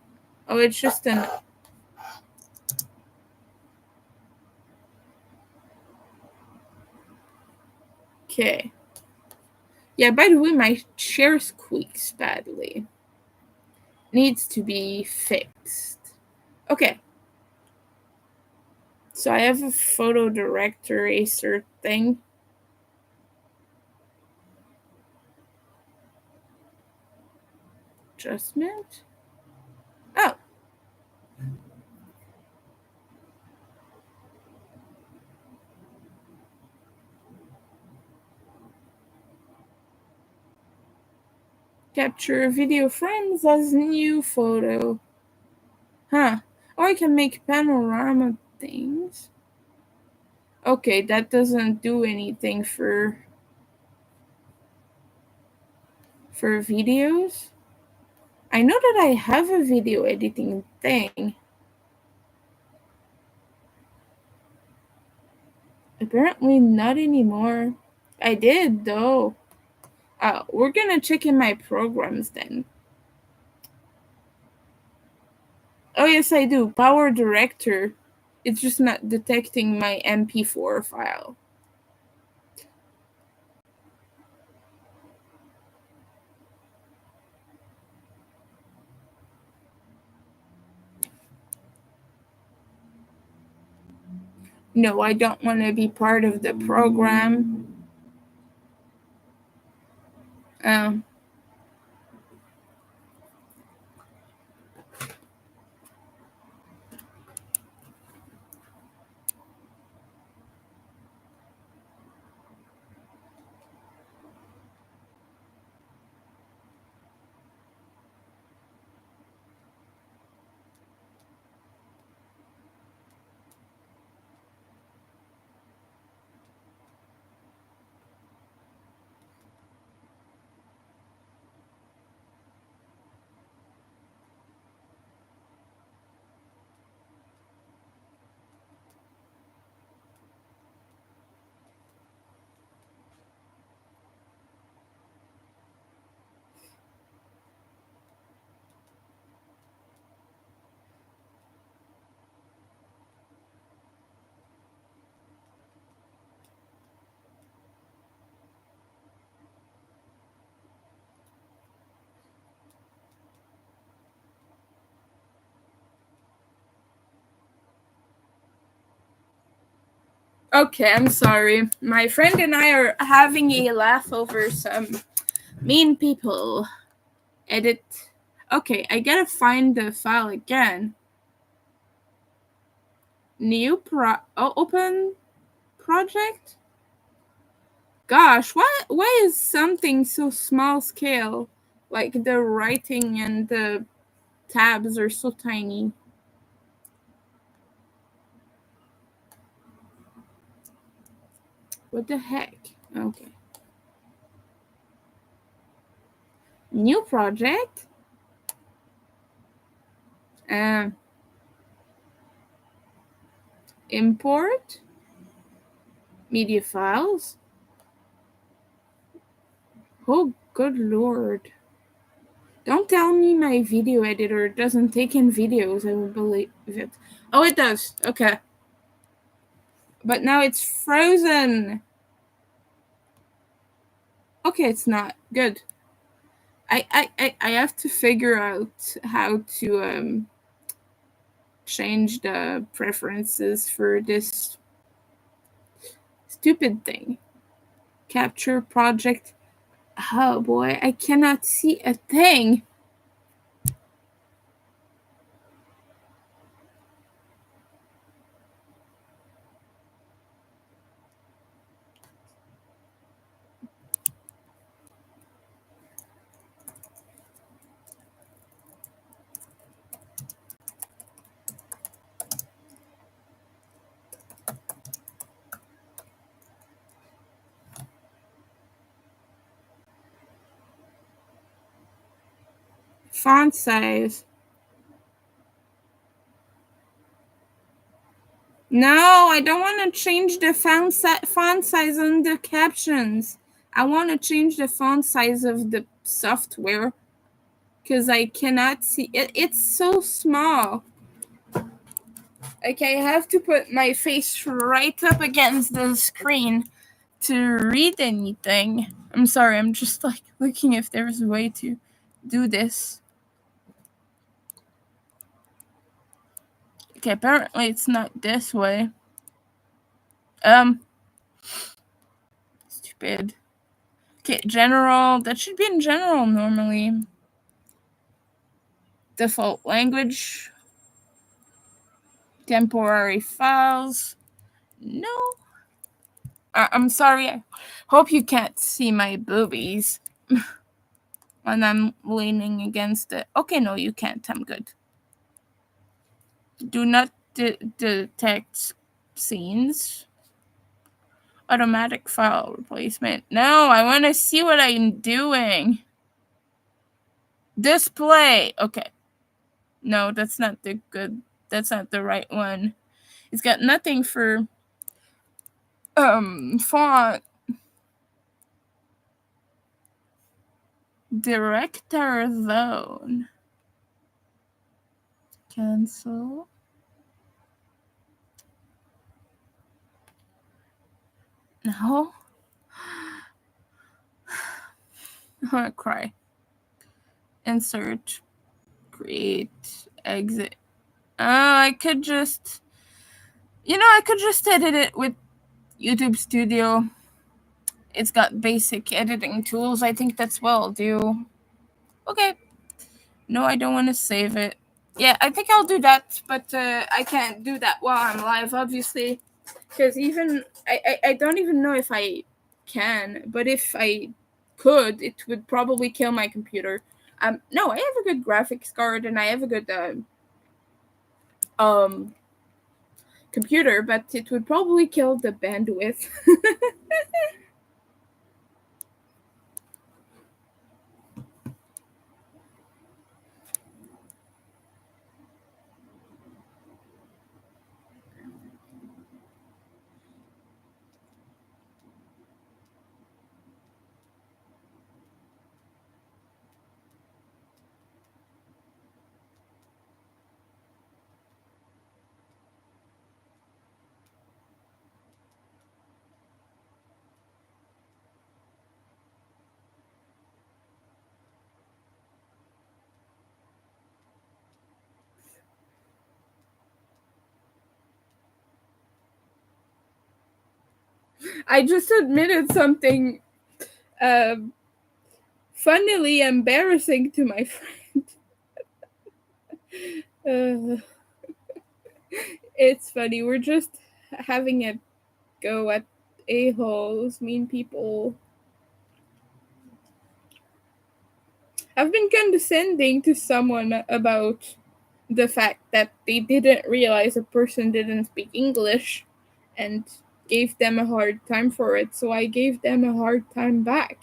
A: Oh, it's just an. Okay. Yeah, by the way, my chair squeaks badly. Needs to be fixed. Okay. So I have a photo director Acer thing. Adjustment? Oh. Capture video frames as new photo. Huh. Or I can make panorama things. Okay, that doesn't do anything for videos. I know that I have a video editing thing. Apparently not anymore. I did though. We're gonna check in my programs then. Oh yes, I do. Power Director. It's just not detecting my MP4 file. No, I don't want to be part of the program. Um, Okay, I'm sorry. My friend and I are having a laugh over some mean people. Edit. Okay, I gotta find the file again. Open project? Gosh, why is something so small scale? Like the writing and the tabs are so tiny. What the heck? Okay. New project? Uh, import? Media files? Oh, good lord. Don't tell me my video editor doesn't take in videos, I will believe it. Oh, it does. Okay. But now it's frozen. Okay, it's not. Good. I have to figure out how to change the preferences for this stupid thing. Capture project. Oh boy, I cannot see a thing. Font size. No, I don't want to change the font size on the captions. I want to change the font size of the software because I cannot see it. It's so small. Okay, I have to put my face right up against the screen to read anything. I'm sorry, I'm just like looking if there's a way to do this. Okay, apparently it's not this way. Stupid. Okay, general. That should be in general normally. Default language. Temporary files. No. I'm sorry. I hope you can't see my boobies when I'm leaning against it. Okay, no, you can't. I'm good. Do not detect scenes. Automatic file replacement. No, I want to see what I'm doing. Display. Okay. No, that's not the good. That's not the right one. It's got nothing for font. Director zone. Cancel. No. I want to cry. Insert. Create. Exit. Oh, I could just. I could just edit it with YouTube Studio. It's got basic editing tools. I think that's what I'll do. Okay. No, I don't want to save it. Yeah, I think I'll do that, but I can't do that while I'm live, obviously. Because even I don't even know if I can, but if I could, it would probably kill my computer. No, I have a good graphics card and I have a good um computer, but it would probably kill the bandwidth. I just admitted something um funnily embarrassing to my friend. Uh, it's funny. We're just having a go at a-holes, mean people. I've been condescending to someone about the fact that they didn't realize a person didn't speak English and gave them a hard time for it, so I gave them a hard time back.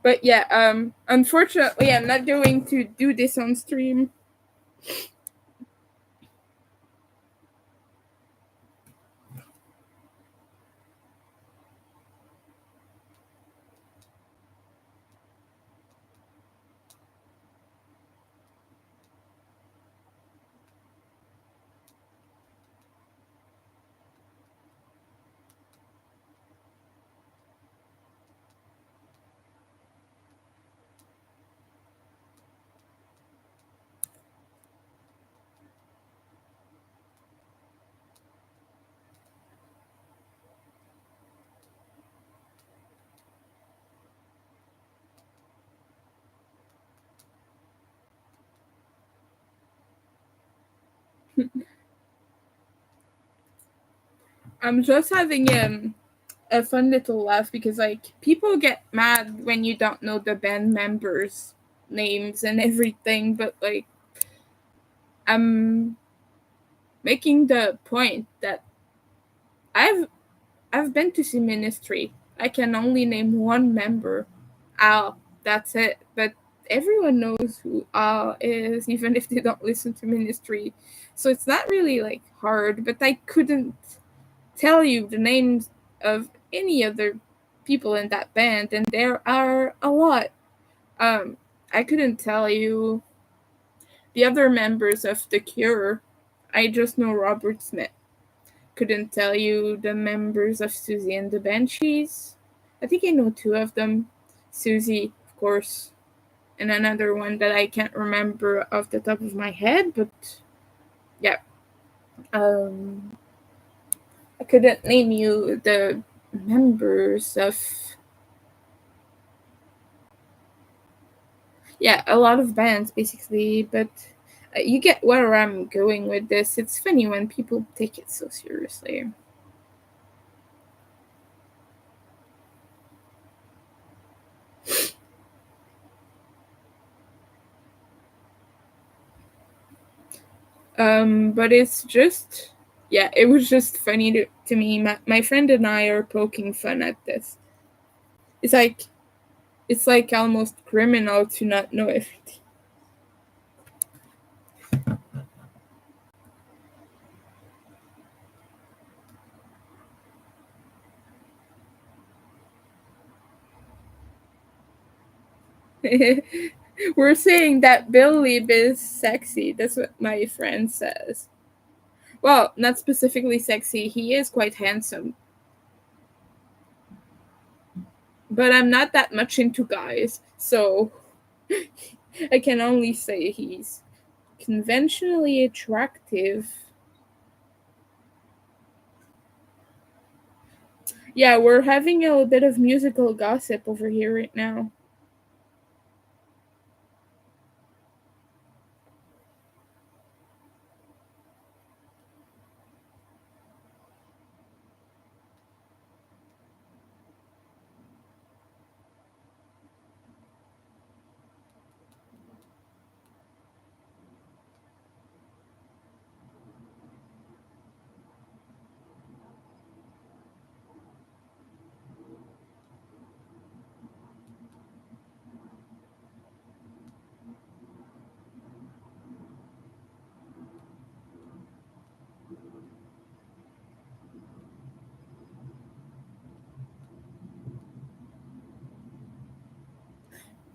A: But yeah, unfortunately I'm not going to do this on stream. I'm just having a fun little laugh because like people get mad when you don't know the band members' names and everything, but like I'm making the point that I've I've been to see Ministry. I can only name one member, Al. That's it. But everyone knows who Al is, even if they don't listen to Ministry. So it's not really like hard. But I couldn't tell you the names of any other people in that band, and there are a lot. Um, I couldn't tell you the other members of The Cure. I just know Robert Smith. Couldn't tell you the members of Susie and the Banshees. I think I know two of them. Susie, of course, and another one that I can't remember off the top of my head, but yeah. Um, I couldn't name you the members of, yeah, a lot of bands basically, but you get where I'm going with this. It's funny when people take it so seriously. But it's just, yeah, it was just funny to me. My friend and I are poking fun at this. It's like it's like almost criminal to not know everything. We're saying that Bill Leib is sexy. That's what my friend says. Well, not specifically sexy. He is quite handsome, but I'm not that much into guys, so I can only say he's conventionally attractive. Yeah, we're having a little bit of musical gossip over here right now.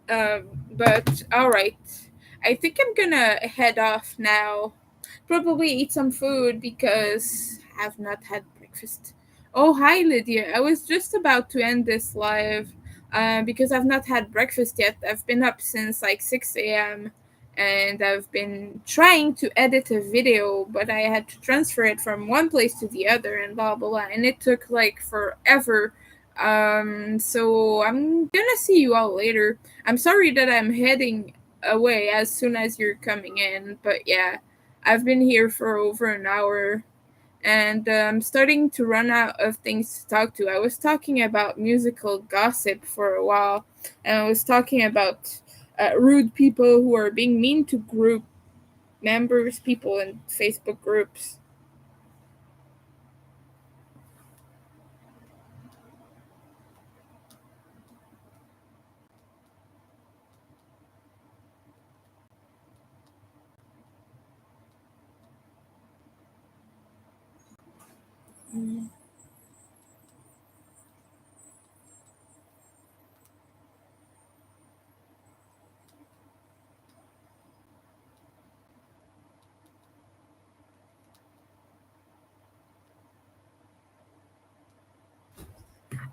A: But all right, I think I'm gonna head off now. Probably eat some food because I've not had breakfast. Oh, hi, Lydia. I was just about to end this live because I've not had breakfast yet. I've been up since like 6 a.m. and I've been trying to edit a video, but I had to transfer it from one place to the other and blah, blah, blah. And it took like forever. So I'm gonna see you all later. I'm sorry that I'm heading away as soon as you're coming in, but yeah, I've been here for over an hour and I'm starting to run out of things to talk to. I was talking about musical gossip for a while, and I was talking about rude people who are being mean to group members, people in Facebook groups.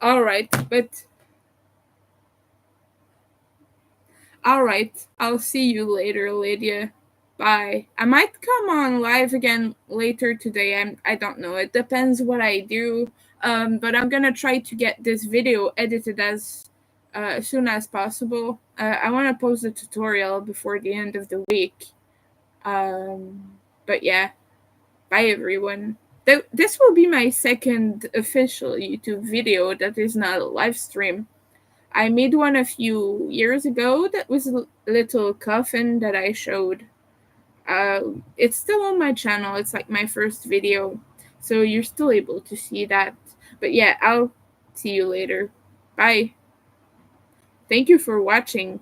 A: All right, but all right, I'll see you later, Lydia. Bye. I might come on live again later today. I don't know. It depends what I do. But I'm gonna try to get this video edited as soon as possible. I want to post a tutorial before the end of the week. But yeah, bye everyone. This will be my second official YouTube video that is not a live stream. I made one a few years ago that was a little coffin that I showed. It's still on my channel. It's like my first video, so you're still able to see that. But yeah, I'll see you later. Bye. Thank you for watching.